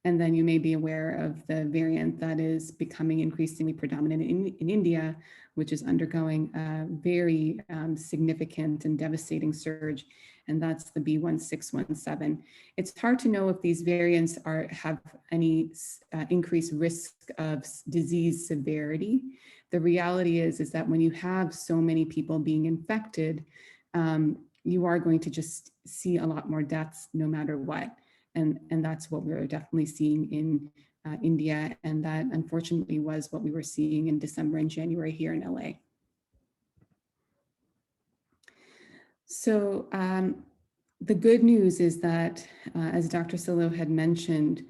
And then you may be aware of the variant that is becoming increasingly predominant in India, which is undergoing a very significant and devastating surge, and that's the B1617. It's hard to know if these variants have any increased risk of disease severity. The reality is that when you have so many people being infected, you are going to just see a lot more deaths no matter what. And that's what we're definitely seeing in India. And that unfortunately was what we were seeing in December and January here in LA. So the good news is that, as Dr. Cillo had mentioned,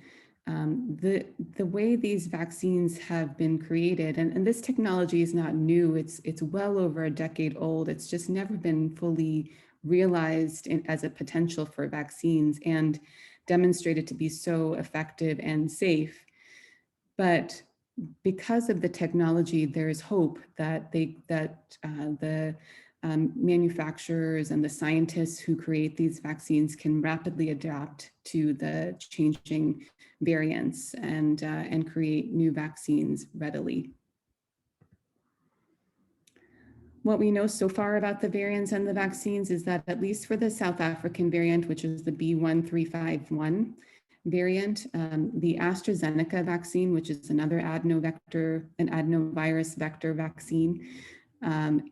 the way these vaccines have been created, and this technology is not new, it's well over a decade old. It's just never been fully realized as a potential for vaccines and demonstrated to be so effective and safe. But because of the technology, there is hope that the manufacturers and the scientists who create these vaccines can rapidly adapt to the changing variants and create new vaccines readily. What we know so far about the variants and the vaccines is that, at least for the South African variant, which is the B1351 variant, the AstraZeneca vaccine, which is another adenovirus vector vaccine,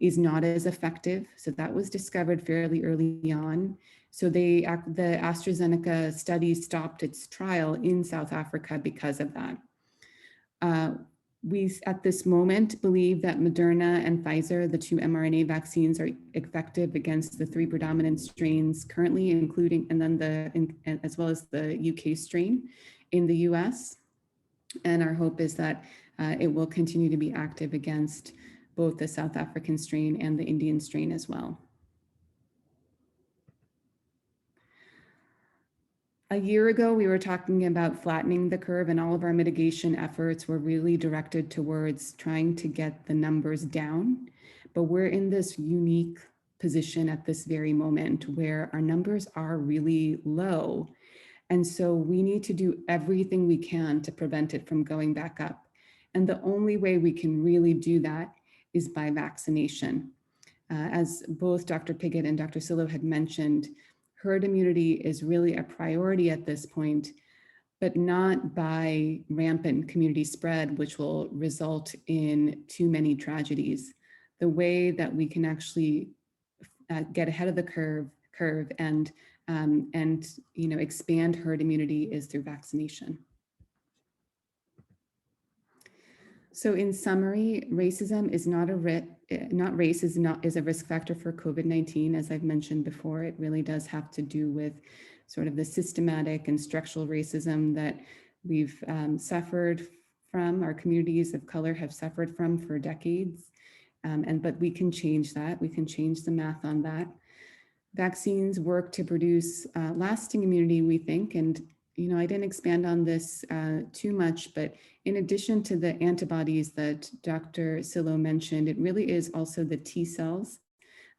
is not as effective. So that was discovered fairly early on. So the AstraZeneca study stopped its trial in South Africa because of that. We, at this moment, believe that Moderna and Pfizer, the 2 mRNA vaccines, are effective against the 3 predominant strains currently, including, and then as well as the UK strain in the US. And our hope is that it will continue to be active against both the South African strain and the Indian strain as well. A year ago, we were talking about flattening the curve, and all of our mitigation efforts were really directed towards trying to get the numbers down. But we're in this unique position at this very moment where our numbers are really low. And so we need to do everything we can to prevent it from going back up. And the only way we can really do that is by vaccination. As both Dr. Piggott and Dr. Cillo had mentioned, herd immunity is really a priority at this point, but not by rampant community spread, which will result in too many tragedies. The way that we can actually get ahead of the curve and expand herd immunity is through vaccination. So in summary, racism is not a is a risk factor for COVID-19. As I've mentioned before, it really does have to do with sort of the systematic and structural racism that we've suffered from, our communities of color have suffered from for decades. But we can change that. We can change the math on that. Vaccines work to produce lasting immunity, we think, and I didn't expand on this too much, but in addition to the antibodies that Dr. Cillo mentioned, it really is also the T cells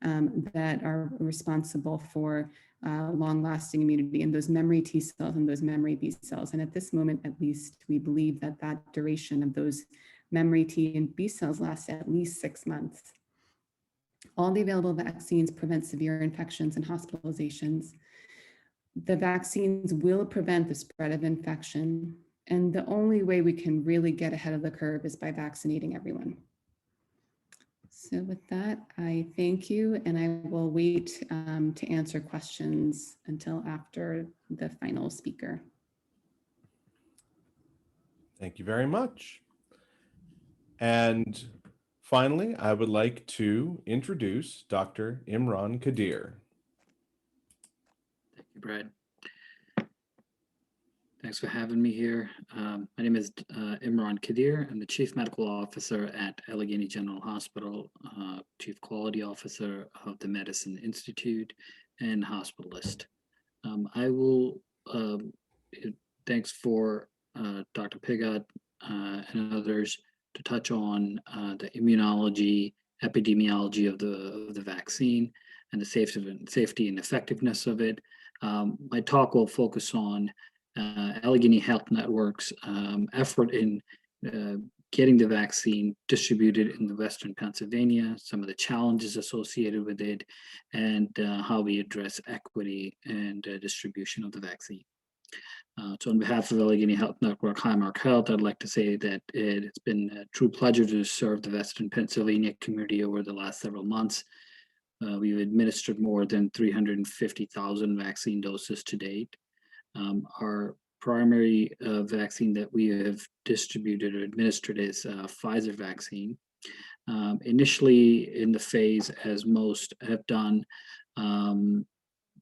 that are responsible for long-lasting immunity, and those memory T cells and those memory B cells. And at this moment, at least, we believe that that duration of those memory T and B cells lasts at least 6 months. All the available vaccines prevent severe infections and hospitalizations. The vaccines will prevent the spread of infection. And the only way we can really get ahead of the curve is by vaccinating everyone. So with that, I thank you, and I will wait to answer questions until after the final speaker. Thank you very much. And finally, I would like to introduce Dr. Imran Qadeer. Thank you, Brad. Thanks for having me here. My name is Imran Qadeer. I'm the Chief Medical Officer at Allegheny General Hospital, Chief Quality Officer of the Medicine Institute, and hospitalist. I will, thanks for Dr. Piggott and others to touch on the immunology, epidemiology of the vaccine and the safety and effectiveness of it. My talk will focus on Allegheny Health Network's effort in getting the vaccine distributed in the Western Pennsylvania, some of the challenges associated with it, and how we address equity and distribution of the vaccine. So on behalf of Allegheny Health Network, Highmark Health, I'd like to say that it's been a true pleasure to serve the Western Pennsylvania community over the last several months. We've administered more than 350,000 vaccine doses to date. Our primary vaccine that we have distributed or administered is Pfizer vaccine. Initially in the phase, as most have done,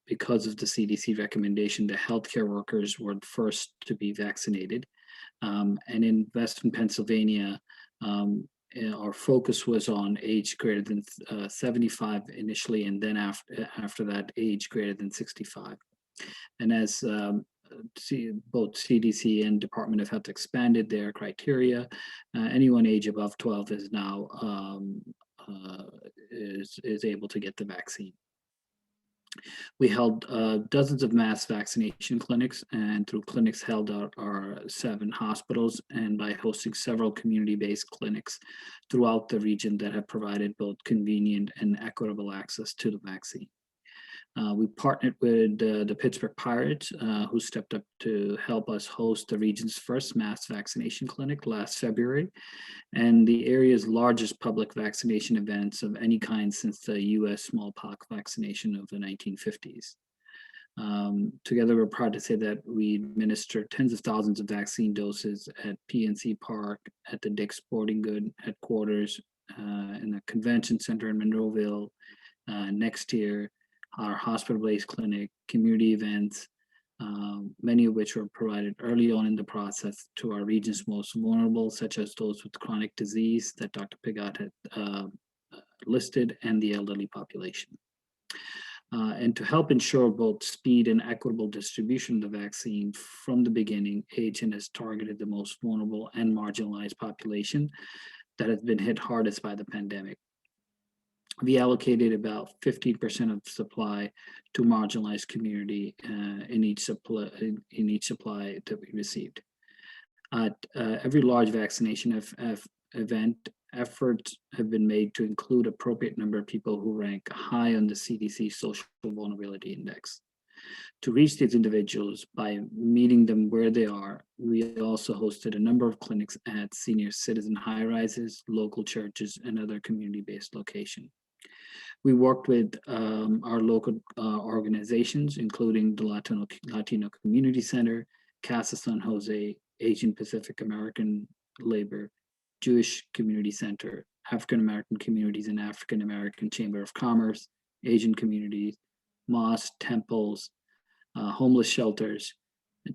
because of the CDC recommendation, the healthcare workers were the first to be vaccinated. And in Western Pennsylvania, our focus was on age greater than 75 initially, and then after that, age greater than 65. And as both CDC and Department of Health expanded their criteria, anyone age above 12 is now is able to get the vaccine. We held dozens of mass vaccination clinics, and through clinics held at our 7 hospitals, and by hosting several community-based clinics throughout the region that have provided both convenient and equitable access to the vaccine. We partnered with the Pittsburgh Pirates, who stepped up to help us host the region's first mass vaccination clinic last February, and the area's largest public vaccination events of any kind since the U.S. smallpox vaccination of the 1950s. Together, we're proud to say that we administered tens of thousands of vaccine doses at PNC Park, at the Dick's Sporting Good headquarters, in the convention center in Monroeville, next year, our hospital-based clinic, community events, many of which were provided early on in the process to our region's most vulnerable, such as those with chronic disease that Dr. Piggott had listed, and the elderly population. And to help ensure both speed and equitable distribution of the vaccine from the beginning, AHN has targeted the most vulnerable and marginalized population that has been hit hardest by the pandemic. We allocated about 15% of supply to marginalized community in each supply that we received. At every large vaccination event, efforts have been made to include appropriate number of people who rank high on the CDC Social Vulnerability Index. To reach these individuals by meeting them where they are, we also hosted a number of clinics at senior citizen high-rises, local churches, and other community-based locations. We worked with our local organizations, including the Latino Community Center, Casa San Jose, Asian Pacific American Labor, Jewish Community Center, African American Communities and African American Chamber of Commerce, Asian communities, mosques, temples, homeless shelters,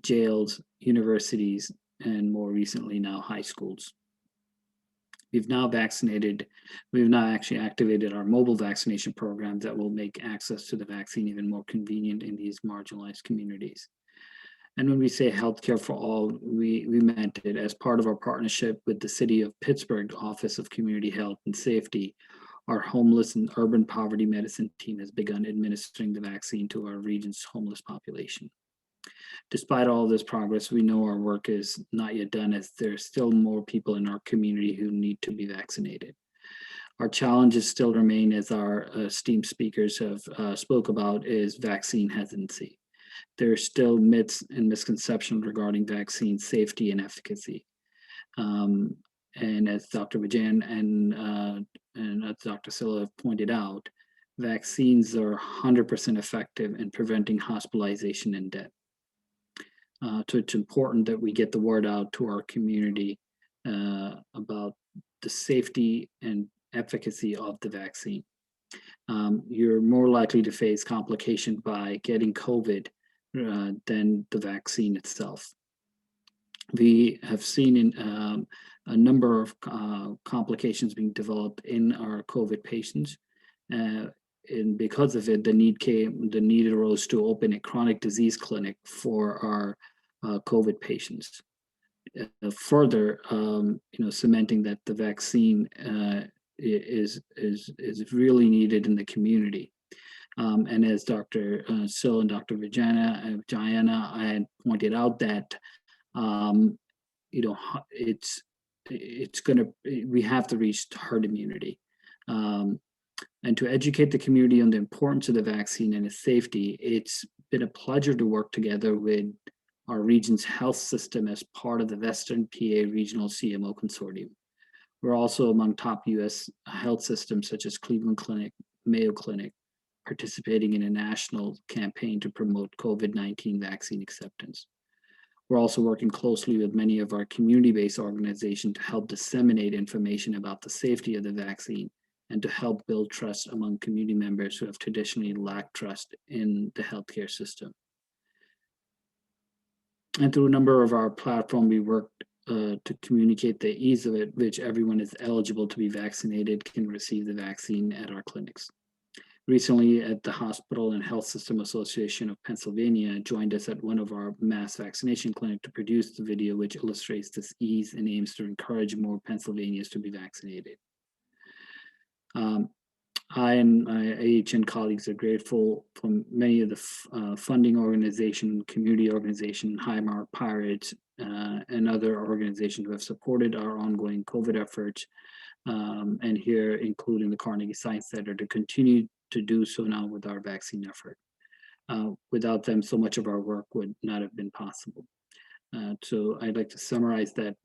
jails, universities, and more recently now high schools. We've now actually activated our mobile vaccination program that will make access to the vaccine even more convenient in these marginalized communities. And when we say healthcare for all, we meant it as part of our partnership with the City of Pittsburgh Office of Community Health and Safety. Our homeless and urban poverty medicine team has begun administering the vaccine to our region's homeless population. Despite all this progress, we know our work is not yet done, as there's still more people in our community who need to be vaccinated. Our challenges still remain, as our esteemed speakers have spoke about, is vaccine hesitancy. There are still myths and misconceptions regarding vaccine safety and efficacy. And as Dr. Vijayan and as Dr. Cillo have pointed out, vaccines are 100% effective in preventing hospitalization and death. So it's important that we get the word out to our community about the safety and efficacy of the vaccine. You're more likely to face complications by getting COVID than the vaccine itself. We have seen in a number of complications being developed in our COVID patients. And because of it, the need arose to open a chronic disease clinic for our COVID patients. Further, cementing that the vaccine is really needed in the community. And as Dr. Cillo and Dr. Vijayan had pointed out that we have to reach herd immunity. And to educate the community on the importance of the vaccine and its safety, it's been a pleasure to work together with our region's health system as part of the Western PA Regional CMO Consortium. We're also among top US health systems such as Cleveland Clinic, Mayo Clinic, participating in a national campaign to promote COVID-19 vaccine acceptance. We're also working closely with many of our community-based organizations to help disseminate information about the safety of the vaccine and to help build trust among community members who have traditionally lacked trust in the healthcare system. And through a number of our platform, we worked to communicate the ease of it, which everyone is eligible to be vaccinated can receive the vaccine at our clinics. Recently, at the Hospital and Health System Association of Pennsylvania joined us at one of our mass vaccination clinics to produce the video which illustrates this ease and aims to encourage more Pennsylvanians to be vaccinated. I and my AHN colleagues are grateful from many of the funding organization, community organization, Highmark Pirates, and other organizations who have supported our ongoing COVID efforts, and here including the Carnegie Science Center to continue to do so now with our vaccine effort. Without them, so much of our work would not have been possible. So I'd like to summarize that,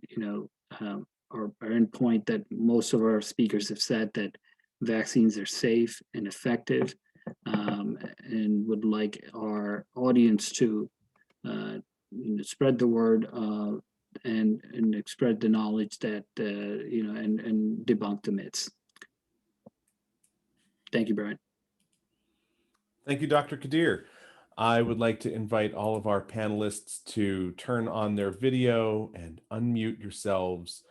our end point that most of our speakers have said, that vaccines are safe and effective, and would like our audience to spread the word and spread the knowledge that, and debunk the myths. Thank you, Brian. Thank you, Dr. Qadeer. I would like to invite all of our panelists to turn on their video and unmute yourselves,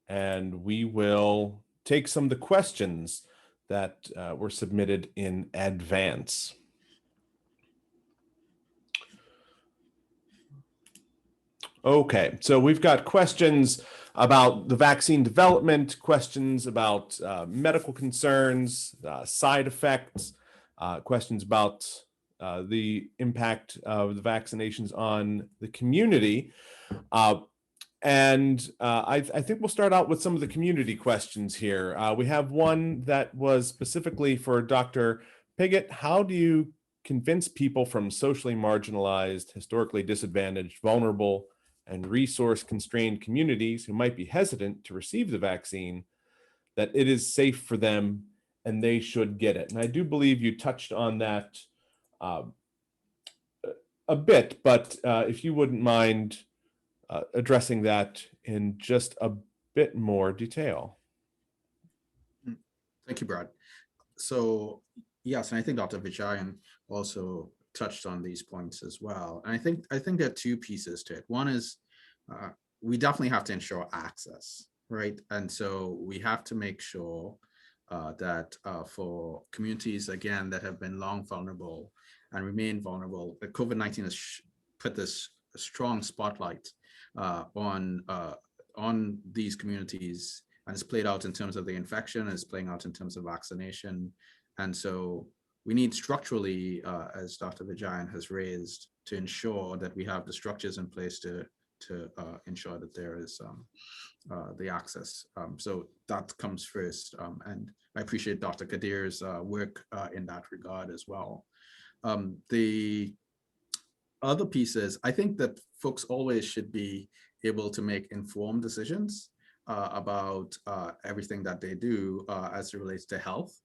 and we will take some of the questions that were submitted in advance. Okay, so we've got questions about the vaccine development, questions about medical concerns, side effects, questions about the impact of the vaccinations on the community. And I think we'll start out with some of the community questions here. We have one that was specifically for Dr. Piggott. How do you convince people from socially marginalized, historically disadvantaged, vulnerable, and resource-constrained communities who might be hesitant to receive the vaccine that it is safe for them and they should get it? And I do believe you touched on that a bit, but if you wouldn't mind addressing that in just a bit more detail. Thank you, Brad. So yes, and I think Dr. Vijayan also touched on these points as well. And I think there are two pieces to it. One is we definitely have to ensure access, right? And so we have to make sure that for communities, again, that have been long vulnerable and remain vulnerable, that COVID-19 has put this strong spotlight on these communities, and it's played out in terms of the infection, it's playing out in terms of vaccination. And so we need structurally, as Dr. Vijayan has raised, to ensure that we have the structures in place to ensure that there is the access. So that comes first. And I appreciate Dr. Qadeer's work in that regard as well. The other piece is, I think that folks always should be able to make informed decisions about everything that they do as it relates to health.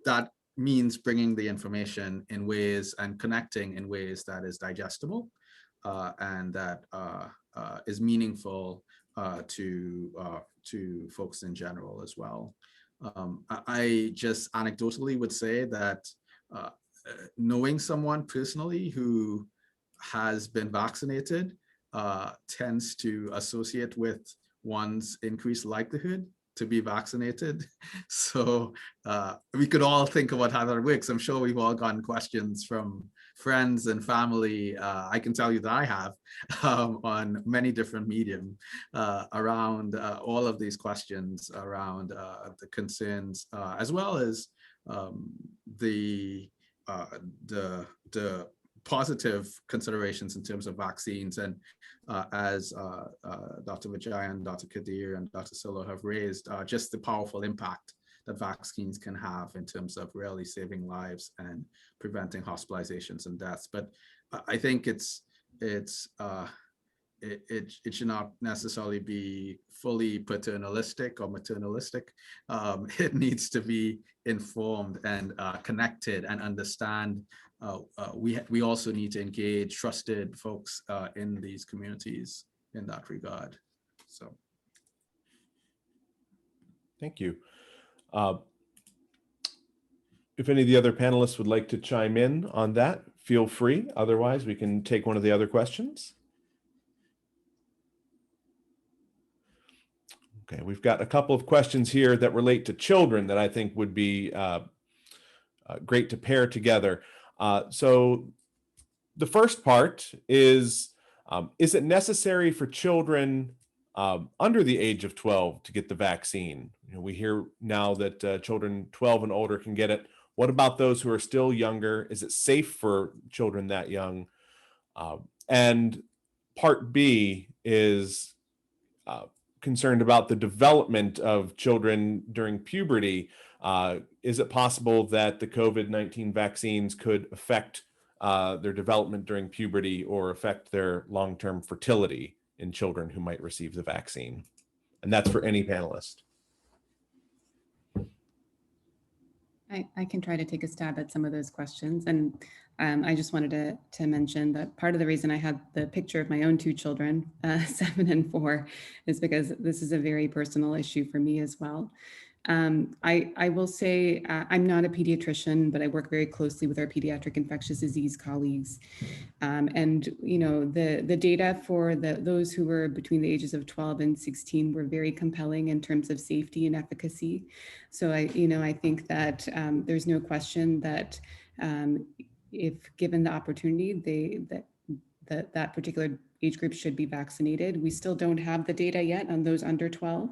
That means bringing the information in ways and connecting in ways that is digestible and that is meaningful to folks in general as well. I just anecdotally would say that knowing someone personally who has been vaccinated tends to associate with one's increased likelihood to be vaccinated. So we could all think about how that works. I'm sure we've all gotten questions from friends and family. I can tell you that I have on many different medium around all of these questions around the concerns, as well as the positive considerations in terms of vaccines. And as Dr. Vijayan, Dr. Qadeer, and Dr. Cillo have raised, just the powerful impact that vaccines can have in terms of really saving lives and preventing hospitalizations and deaths. But I think it should not necessarily be fully paternalistic or maternalistic. It needs to be informed and connected and understand. We also need to engage trusted folks in these communities in that regard. So, Thank you. If any of the other panelists would like to chime in on that, feel free. Otherwise, we can take one of the other questions. Okay, we've got a couple of questions here that relate to children that I think would be great to pair together. So the first part is it necessary for children under the age of 12 to get the vaccine? You know, we hear now that children 12 and older can get it. What about those who are still younger? Is it safe for children that young? And part B is concerned about the development of children during puberty. Is it possible that the COVID-19 vaccines could affect their development during puberty or affect their long-term fertility in children who might receive the vaccine? And that's for any panelist. I can try to take a stab at some of those questions. And I just wanted to mention that part of the reason I had the picture of my own two children, 7 and 4, is because this is a very personal issue for me as well. I will say I'm not a pediatrician, but I work very closely with our pediatric infectious disease colleagues. And you know, the data for those who were between the ages of 12 and 16 were very compelling in terms of safety and efficacy. So I think that there's no question that if given the opportunity, that particular age group should be vaccinated. We still don't have the data yet on those under 12.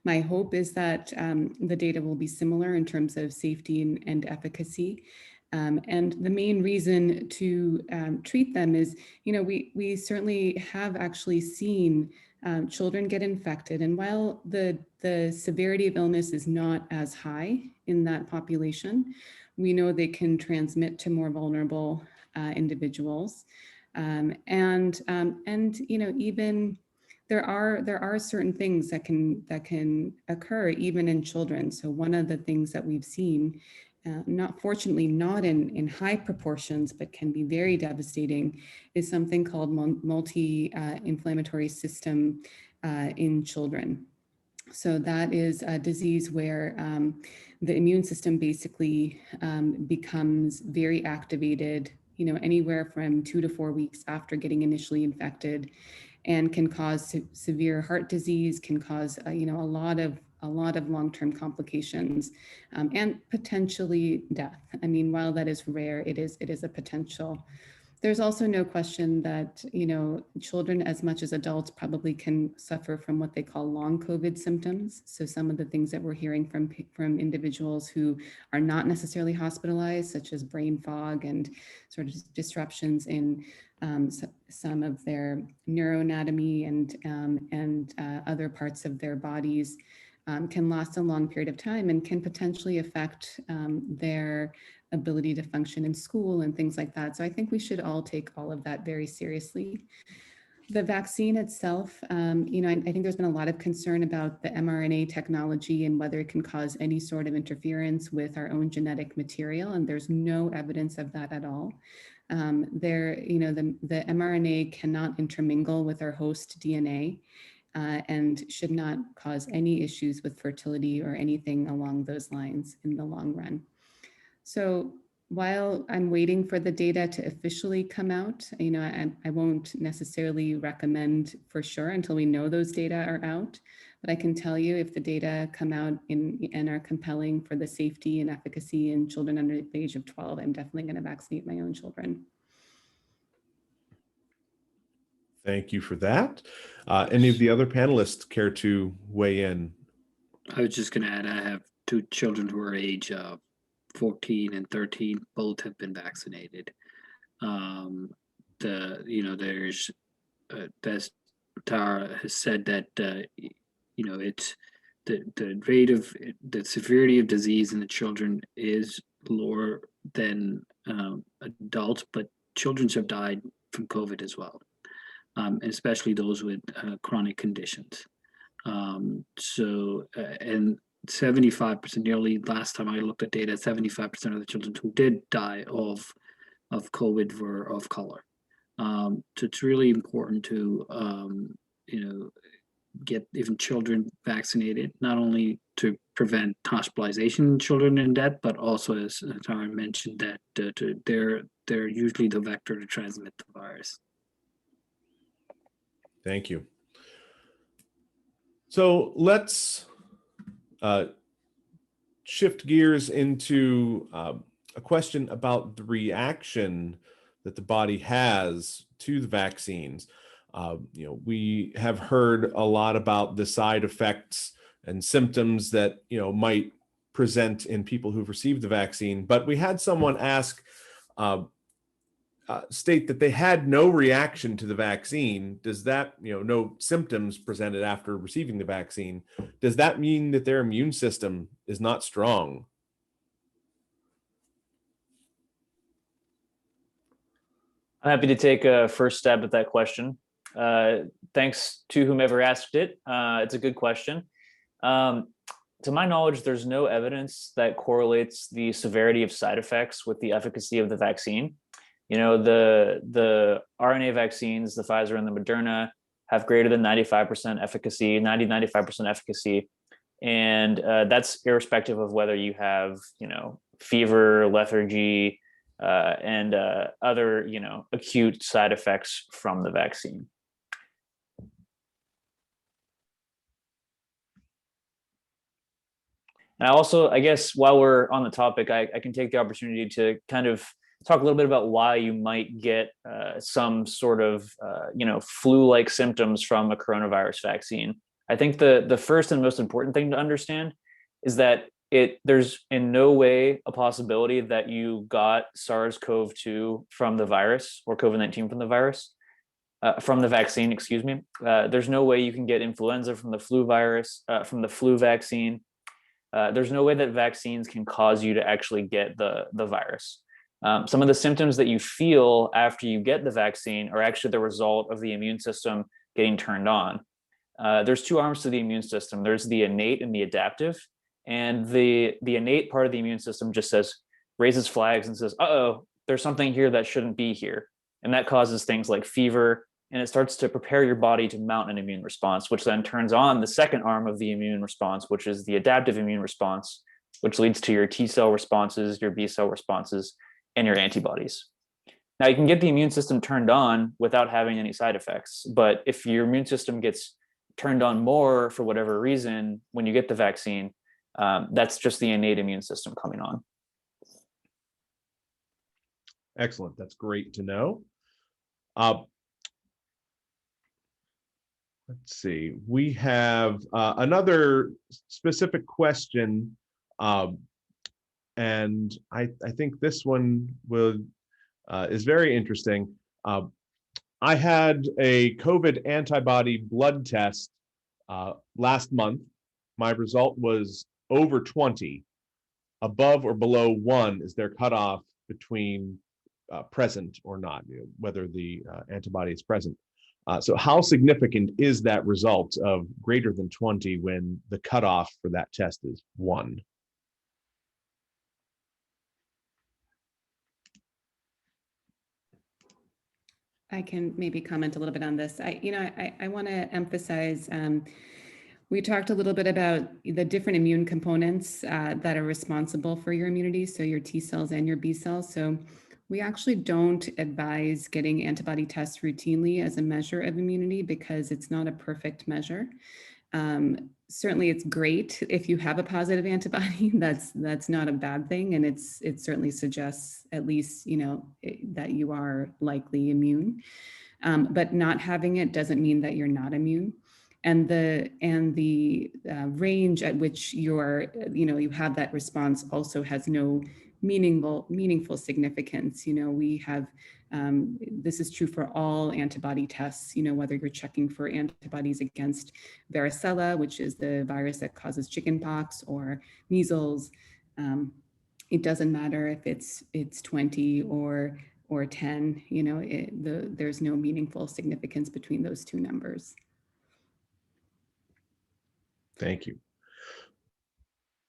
My hope is that the data will be similar in terms of safety and efficacy. And the main reason to treat them is, you know, we certainly have actually seen children get infected. And while the severity of illness is not as high in that population, we know they can transmit to more vulnerable individuals. And you know, even there are certain things that can occur even in children. So one of the things that we've seen, fortunately not in high proportions, but can be very devastating, is something called multi-inflammatory system in children. So that is a disease where the immune system basically becomes very activated, anywhere from 2 to 4 weeks after getting initially infected, and can cause severe heart disease, can cause a lot of long-term complications, and potentially death. I mean, while that is rare, it is a potential. There's also no question that, children as much as adults probably can suffer from what they call long COVID symptoms. So some of the things that we're hearing from individuals who are not necessarily hospitalized, such as brain fog and sort of disruptions in some of their neuroanatomy and other parts of their bodies, can last a long period of time and can potentially affect their ability to function in school and things like that. So I think we should all take all of that very seriously. The vaccine itself, I think there's been a lot of concern about the mRNA technology and whether it can cause any sort of interference with our own genetic material, and there's no evidence of that at all. The mRNA cannot intermingle with our host DNA. And should not cause any issues with fertility or anything along those lines in the long run. So while I'm waiting for the data to officially come out, I won't necessarily recommend for sure until we know those data are out. But I can tell you, if the data come out and are compelling for the safety and efficacy in children under the age of 12, I'm definitely going to vaccinate my own children. Thank you for that. Any of the other panelists care to weigh in? I was just going to add, I have 2 children who are age 14 and 13. Both have been vaccinated. There's as Tara has said that it's the rate of the severity of disease in the children is lower than adults, but children have died from COVID as well. Especially those with chronic conditions. And 75%, nearly last time I looked at data, 75% of the children who did die of COVID were of color. So it's really important to, get even children vaccinated, not only to prevent hospitalization in children and death, but also, as Tara mentioned, that they're usually the vector to transmit the virus. Thank you. So let's shift gears into a question about the reaction that the body has to the vaccines. We have heard a lot about the side effects and symptoms that might present in people who've received the vaccine, but we had someone ask state that they had no reaction to the vaccine. Does that, no symptoms presented after receiving the vaccine, does that mean that their immune system is not strong? I'm happy to take a first stab at that question. Thanks to whomever asked it. It's a good question. To my knowledge, there's no evidence that correlates the severity of side effects with the efficacy of the vaccine. The RNA vaccines, the Pfizer and the Moderna, have greater than 95% efficacy, 95% efficacy. And that's irrespective of whether you have, fever, lethargy, and other, acute side effects from the vaccine. And I guess while we're on the topic, I can take the opportunity to kind of talk a little bit about why you might get some sort of, flu-like symptoms from a coronavirus vaccine. I think the first and most important thing to understand is that there's in no way a possibility that you got SARS-CoV-2 from the virus or COVID-19 from the virus, from the vaccine, excuse me. There's no way you can get influenza from the flu virus, from the flu vaccine. There's no way that vaccines can cause you to actually get the virus. Some of the symptoms that you feel after you get the vaccine are actually the result of the immune system getting turned on. There's 2 arms to the immune system. There's the innate and the adaptive. And the innate part of the immune system just raises flags and says, uh-oh, there's something here that shouldn't be here. And that causes things like fever and it starts to prepare your body to mount an immune response, which then turns on the second arm of the immune response, which is the adaptive immune response, which leads to your T cell responses, your B cell responses, and your antibodies. Now, you can get the immune system turned on without having any side effects, but if your immune system gets turned on more for whatever reason when you get the vaccine, that's just the innate immune system coming on. Excellent. That's great to know. Let's see. We have another specific question, and I think this one is very interesting. I had a COVID antibody blood test last month. My result was over 20. Above or below 1 is their cutoff between present or not, whether the antibody is present. So how significant is that result of greater than 20 when the cutoff for that test is 1? I can maybe comment a little bit on this. I want to emphasize, we talked a little bit about the different immune components that are responsible for your immunity, so your T cells and your B cells. So we actually don't advise getting antibody tests routinely as a measure of immunity because it's not a perfect measure. Certainly it's great if you have a positive antibody. That's not a bad thing, and it certainly suggests at least that you are likely immune. But not having it doesn't mean that you're not immune. And the range at which you have that response also has no meaningful significance. We have this is true for all antibody tests, whether you're checking for antibodies against varicella, which is the virus that causes chickenpox, or measles. It doesn't matter if it's 20 or 10, there's no meaningful significance between those two numbers. Thank you.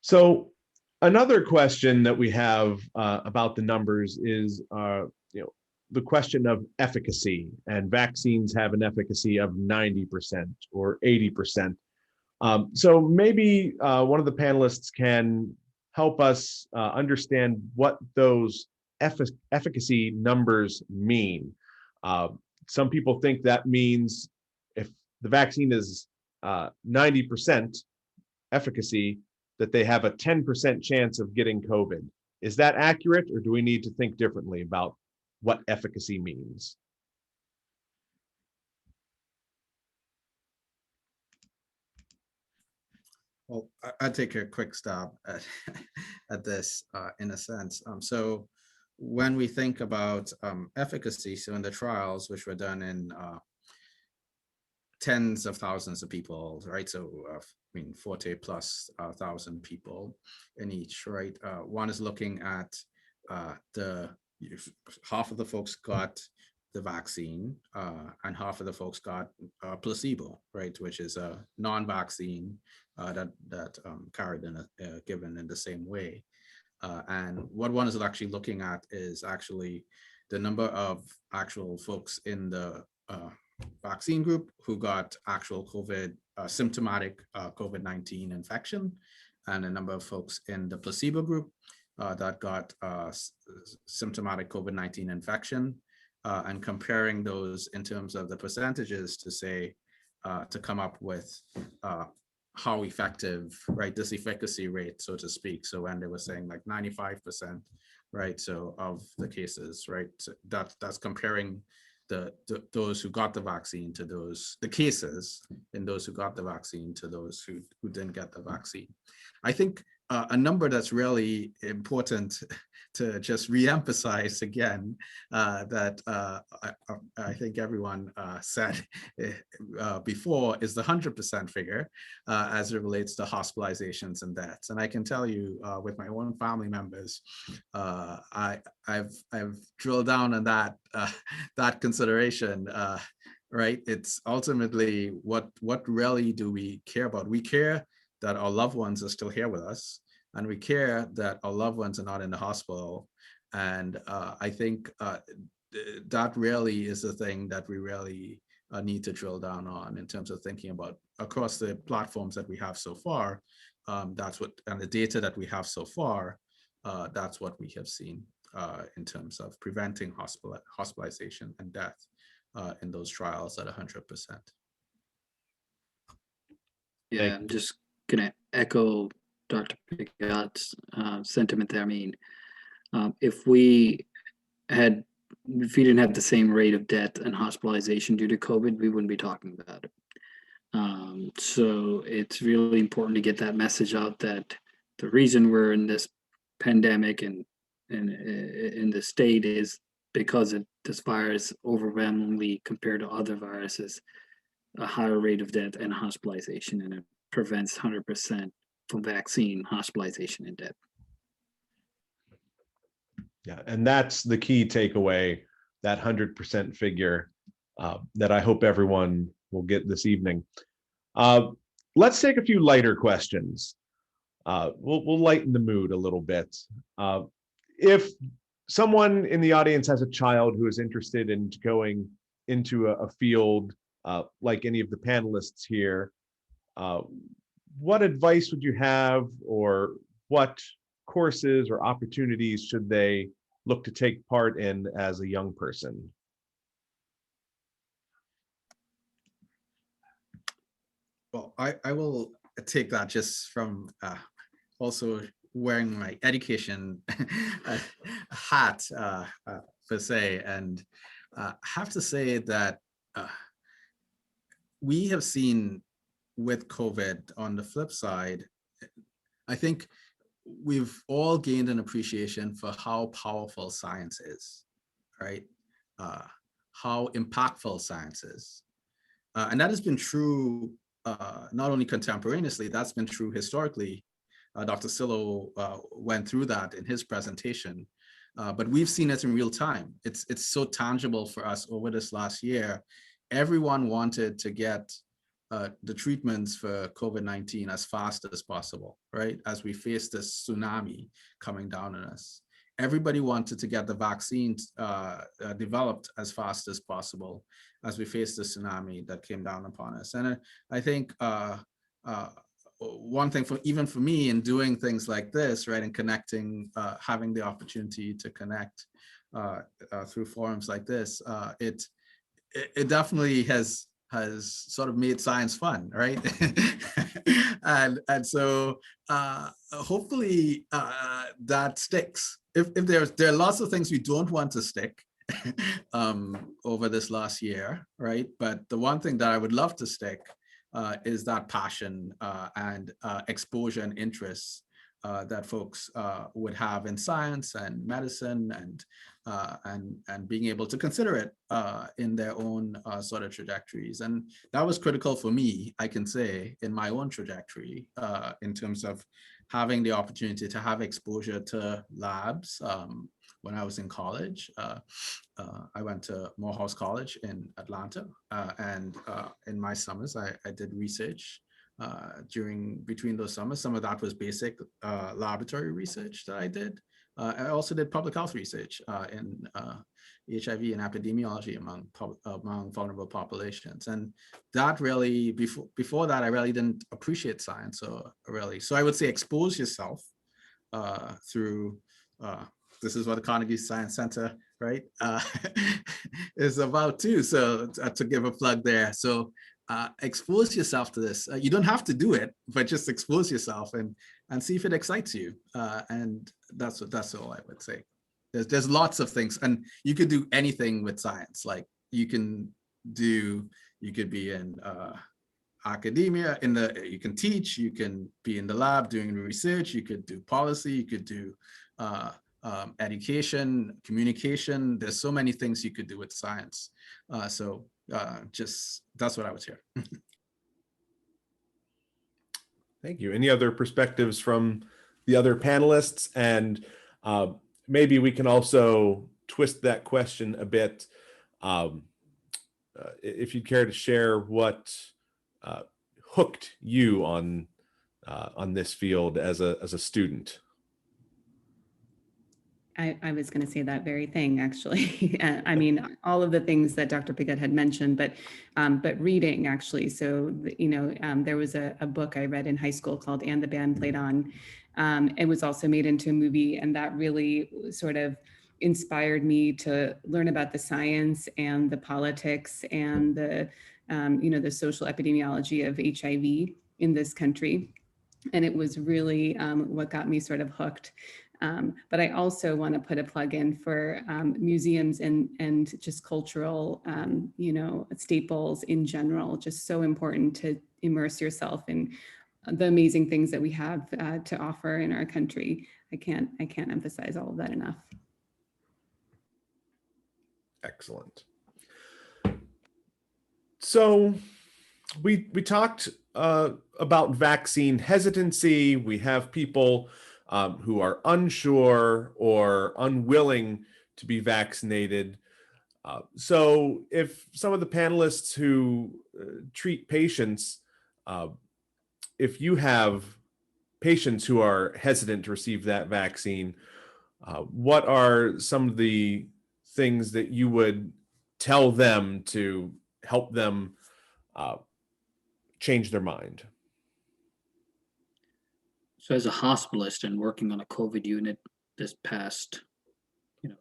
So another question that we have about the numbers is, the question of efficacy, and vaccines have an efficacy of 90% or 80%. So maybe one of the panelists can help us understand what those efficacy numbers mean. Some people think that means if the vaccine is 90% efficacy, that they have a 10% chance of getting COVID. Is that accurate, or do we need to think differently about what efficacy means? Well, I'll take a quick stab at this in a sense. So when we think about efficacy, so in the trials, which were done in tens of thousands of people, right? So 40 plus 1,000 people in each, right? One is looking at half of the folks got the vaccine and half of the folks got placebo, right? Which is a non-vaccine that carried in given in the same way. And what one is actually looking at is actually the number of actual folks in the vaccine group who got actual COVID, symptomatic COVID-19 infection, and a number of folks in the placebo group that got symptomatic COVID-19 infection, and comparing those in terms of the percentages to say, to come up with how effective, right, this efficacy rate, so to speak. So when they were saying like 95%, right, so of the cases, right, so that's comparing those who got the vaccine to the cases in those who got the vaccine to those who didn't get the vaccine. I think a number that's really important to just re-emphasize again, that I think everyone said before, is the 100% figure as it relates to hospitalizations and deaths. And I can tell you with my own family members, I've drilled down on that consideration. Right? It's ultimately what really do we care about? We care that our loved ones are still here with us, and we care that our loved ones are not in the hospital. And I think that really is the thing that we really need to drill down on in terms of thinking about across the platforms that we have so far. That's what, and the data that we have so far, that's what we have seen in terms of preventing hospitalization and death in those trials at 100%. Yeah, I'm just gonna echo Dr. Piggott's sentiment there. I mean, if we didn't have the same rate of death and hospitalization due to COVID, we wouldn't be talking about it. So it's really important to get that message out that the reason we're in this pandemic and in this state is because this virus overwhelmingly, compared to other viruses, a higher rate of death and hospitalization, and it prevents 100% from vaccine hospitalization and death. Yeah, and that's the key takeaway, that 100% figure that I hope everyone will get this evening. Let's take a few lighter questions. We'll lighten the mood a little bit. If someone in the audience has a child who is interested in going into a field like any of the panelists here, what advice would you have, or what courses or opportunities should they look to take part in as a young person? Well, I will take that just from also wearing my education hat per se, and have to say that we have seen with COVID, on the flip side, I think we've all gained an appreciation for how powerful science is, right? How impactful science is. And that has been true not only contemporaneously, that's been true historically. Dr. Cillo went through that in his presentation, but we've seen it in real time. It's so tangible for us over this last year. Everyone wanted to get the treatments for COVID-19 as fast as possible, right? As we face this tsunami coming down on us. Everybody wanted to get the vaccines developed as fast as possible as we face the tsunami that came down upon us. And I think one thing even for me in doing things like this, right, and connecting, having the opportunity to connect through forums like this, it definitely has sort of made science fun, right? and so hopefully that sticks. If there are lots of things we don't want to stick over this last year, right? But the one thing that I would love to stick is that passion and exposure and interest that folks would have in science and medicine, and being able to consider it in their own sort of trajectories. And that was critical for me, I can say, in my own trajectory, in terms of having the opportunity to have exposure to labs. When I was in college, I went to Morehouse College in Atlanta, and in my summers, I did research between those summers. Some of that was basic laboratory research that I did. I also did public health research in HIV and epidemiology among vulnerable populations. And that really, before that, I really didn't appreciate science. So I would say expose yourself through, this is what the Carnegie Science Center, right, is about too. So to give a plug there. So expose yourself to this. You don't have to do it, but just expose yourself and see if it excites you. And that's all I would say. There's lots of things, and you could do anything with science. Like you could be in academia, you can teach, you can be in the lab doing research, you could do policy, you could do education, communication. There's so many things you could do with science. Just that's what I would share. Thank you. Any other perspectives from the other panelists? And maybe we can also twist that question a bit. If you'd care to share what hooked you on this field as a student. I was going to say that very thing, actually. I mean, all of the things that Dr. Piggott had mentioned, but reading actually. So, there was a book I read in high school called And the Band Played On. It was also made into a movie, and that really sort of inspired me to learn about the science and the politics and the social epidemiology of HIV in this country. And it was really what got me sort of hooked. But I also want to put a plug in for museums and just cultural, staples in general. Just so important to immerse yourself in the amazing things that we have to offer in our country. I can't emphasize all of that enough. Excellent. So we talked about vaccine hesitancy. We have people who are unsure or unwilling to be vaccinated. So if some of the panelists who treat patients, if you have patients who are hesitant to receive that vaccine, what are some of the things that you would tell them to help them change their mind? So as a hospitalist and working on a COVID unit this past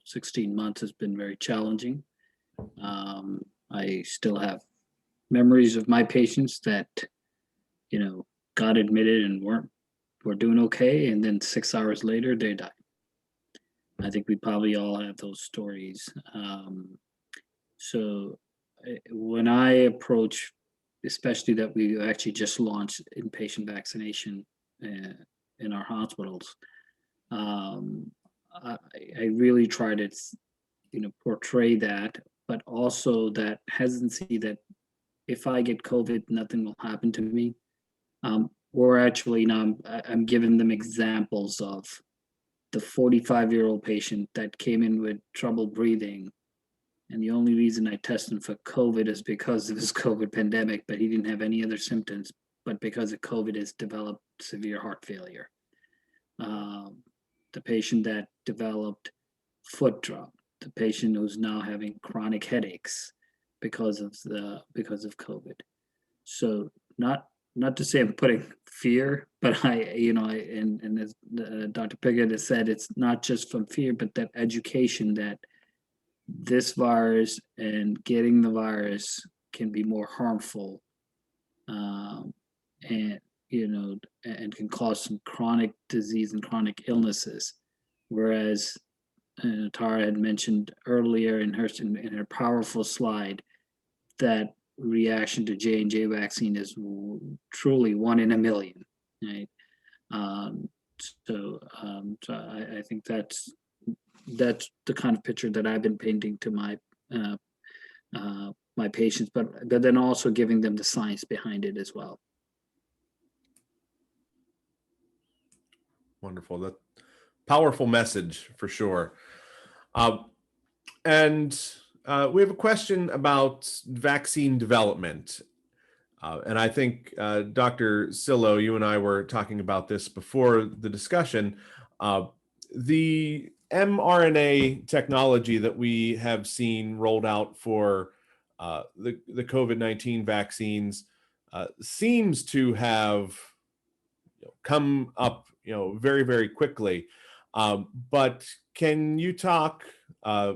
16 months has been very challenging. I still have memories of my patients that got admitted and were doing okay, and then 6 hours later they died. I think we probably all have those stories. So when I approach, especially that we actually just launched inpatient vaccination in our hospitals, I really try to portray that, but also that hesitancy that if I get COVID, nothing will happen to me. Or actually, now I'm giving them examples of the 45-year-old patient that came in with trouble breathing. And the only reason I tested him for COVID is because of his COVID pandemic, but he didn't have any other symptoms. But because of COVID, has developed severe heart failure. The patient that developed foot drop, the patient who's now having chronic headaches because of COVID. So not to say I'm putting fear, but and as Dr. Piggott has said, it's not just from fear, but that education that this virus and getting the virus can be more harmful, and can cause some chronic disease and chronic illnesses. Whereas Tara had mentioned earlier in her powerful slide that reaction to J&J vaccine is truly 1 in a million, right? So I think that's the kind of picture that I've been painting to my my patients, but then also giving them the science behind it as well. Wonderful. That powerful message for sure. And we have a question about vaccine development. And I think, Dr. Cillo, you and I were talking about this before the discussion. The mRNA technology that we have seen rolled out for the COVID-19 vaccines seems to have come up very, very quickly. But can you talk a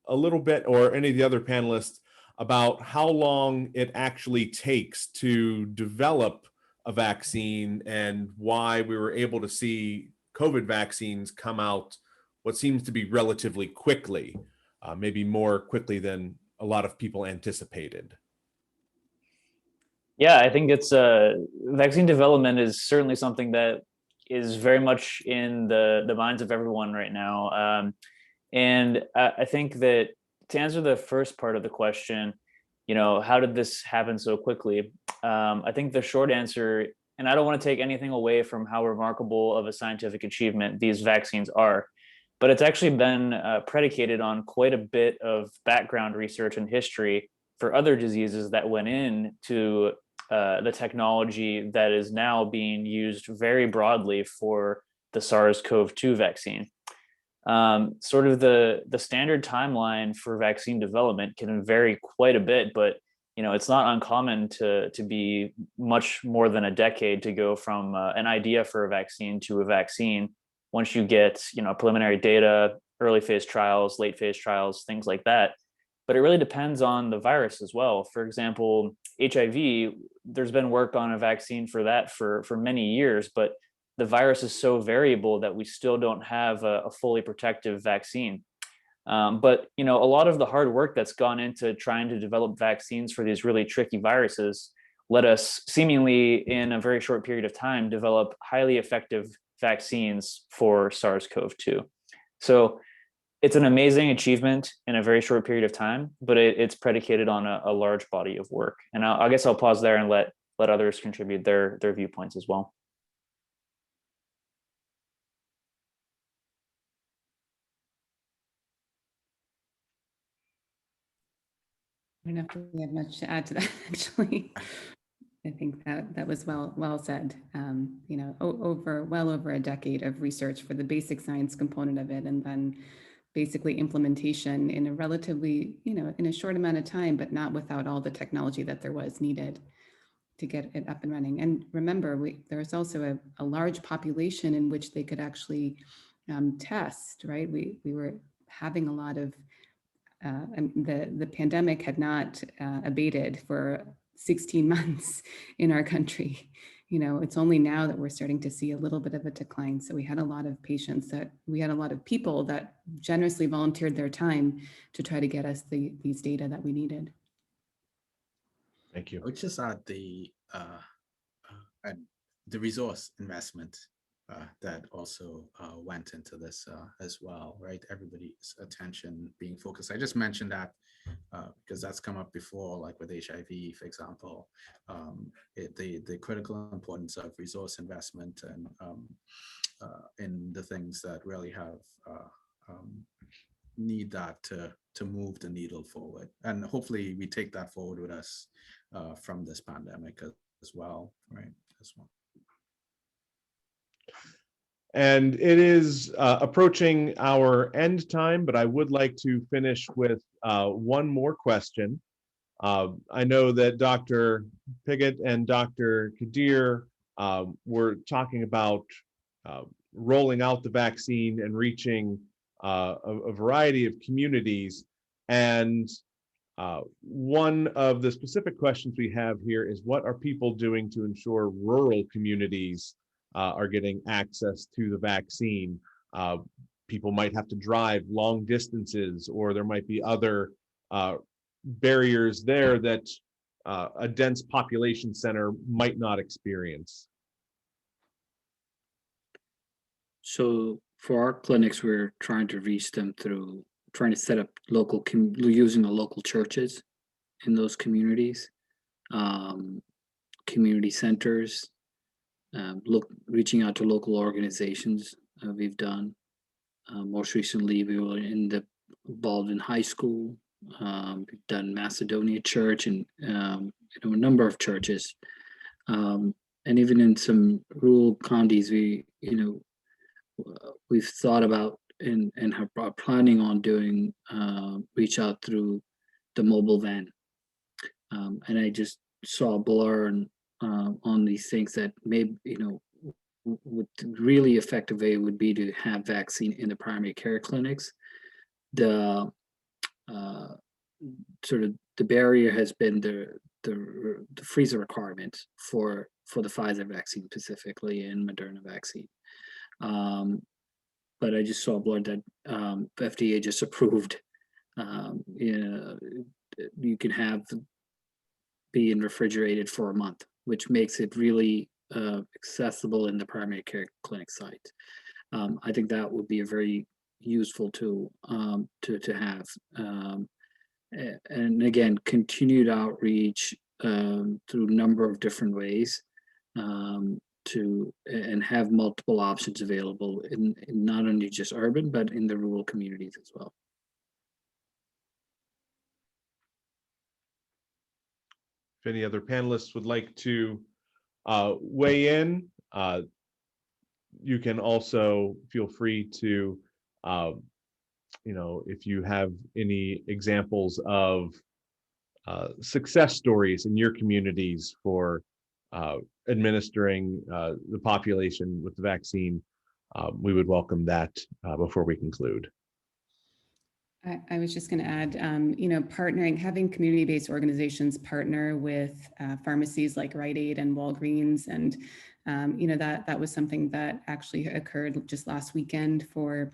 little bit, or any of the other panelists, about how long it actually takes to develop a vaccine and why we were able to see COVID vaccines come out what seems to be relatively quickly, maybe more quickly than a lot of people anticipated? Yeah, I think it's vaccine development is certainly something that is very much in the minds of everyone right now. And I think that to answer the first part of the question, how did this happen so quickly? I think the short answer, and I don't want to take anything away from how remarkable of a scientific achievement these vaccines are, but it's actually been predicated on quite a bit of background research and history for other diseases that went into the technology that is now being used very broadly for the SARS-CoV-2 vaccine. Sort of the standard timeline for vaccine development can vary quite a bit, but it's not uncommon to be much more than a decade to go from an idea for a vaccine to a vaccine. Once you get preliminary data, early phase trials, late phase trials, things like that. But it really depends on the virus as well. For example, HIV, there's been work on a vaccine for that for many years, but the virus is so variable that we still don't have a fully protective vaccine. But a lot of the hard work that's gone into trying to develop vaccines for these really tricky viruses let us seemingly in a very short period of time develop highly effective vaccines for SARS-CoV-2. So it's an amazing achievement in a very short period of time, but it's predicated on a large body of work. And I guess I'll pause there and let others contribute their viewpoints as well. I don't know if we have much to add to that, actually. I think that was well said. Well over a decade of research for the basic science component of it, and then basically implementation in a relatively, in a short amount of time, but not without all the technology that there was needed to get it up and running. And remember, there was also a large population in which they could actually test, right? We were having a lot of, the pandemic had not abated for 16 months in our country. It's only now that we're starting to see a little bit of a decline. So we had a lot of we had a lot of people that generously volunteered their time to try to get us these data that we needed. Thank you. I would just add the resource investment that also went into this as well, right? Everybody's attention being focused. I just mentioned that because that's come up before, like with HIV, for example, the critical importance of resource investment and in the things that really have need that to move the needle forward. And hopefully we take that forward with us from this pandemic as well, right? As well. And it is approaching our end time, but I would like to finish with one more question. I know that Dr. Piggott and Dr. Qadeer were talking about rolling out the vaccine and reaching a variety of communities. And one of the specific questions we have here is, what are people doing to ensure rural communities are getting access to the vaccine? People might have to drive long distances, or there might be other barriers there that a dense population center might not experience. So for our clinics, we're trying to reach them through trying to set up using the local churches in those communities, community centers, reaching out to local organizations. We've done most recently. We were involved in high school. We've done Macedonia Church and a number of churches, and even in some rural counties, we've thought about and are planning on doing reach out through the mobile van. And I just saw a blur on these things that maybe what really effective way would be to have vaccine in the primary care clinics. The sort of the barrier has been the freezer requirements for the Pfizer vaccine specifically and Moderna vaccine. But I just saw a blur that FDA just approved. You can have being refrigerated for a month, which makes it really accessible in the primary care clinic site. I think that would be a very useful tool to have. And again, continued outreach through a number of different ways and have multiple options available in not only just urban, but in the rural communities as well. If any other panelists would like to weigh in, you can also feel free to If you have any examples of success stories in your communities for administering the population with the vaccine, we would welcome that before we conclude. I was just going to add, partnering, having community-based organizations partner with pharmacies like Rite Aid and Walgreens, and that was something that actually occurred just last weekend for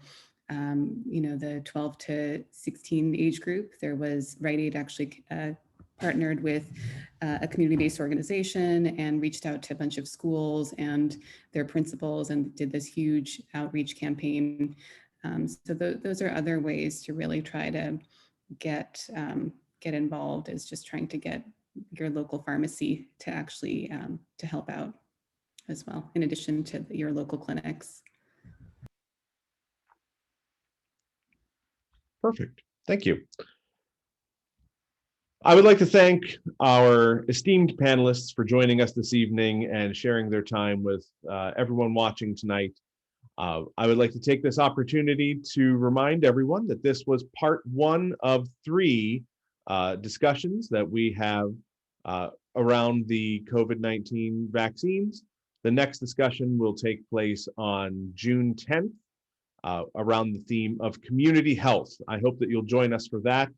the 12 to 16 age group. There was Rite Aid actually partnered with a community-based organization and reached out to a bunch of schools and their principals and did this huge outreach campaign. So those are other ways to really try to get involved, is just trying to get your local pharmacy to actually to help out as well, in addition to your local clinics. Perfect. Thank you. I would like to thank our esteemed panelists for joining us this evening and sharing their time with everyone watching tonight. I would like to take this opportunity to remind everyone that this was part one of 3 discussions that we have around the COVID-19 vaccines. The next discussion will take place on June 10th around the theme of community health. I hope that you'll join us for that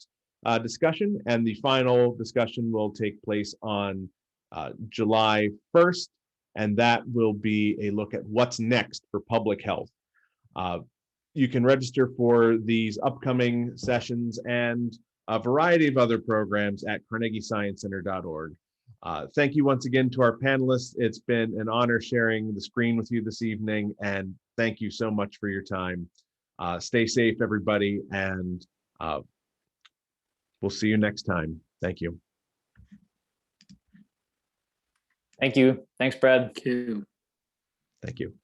discussion, and the final discussion will take place on July 1st. And that will be a look at what's next for public health. You can register for these upcoming sessions and a variety of other programs at carnegiesciencecenter.org. Thank you once again to our panelists. It's been an honor sharing the screen with you this evening, and thank you so much for your time. Stay safe, everybody, and we'll see you next time. Thank you. Thank you. Thanks, Brad. Thank you. Thank you.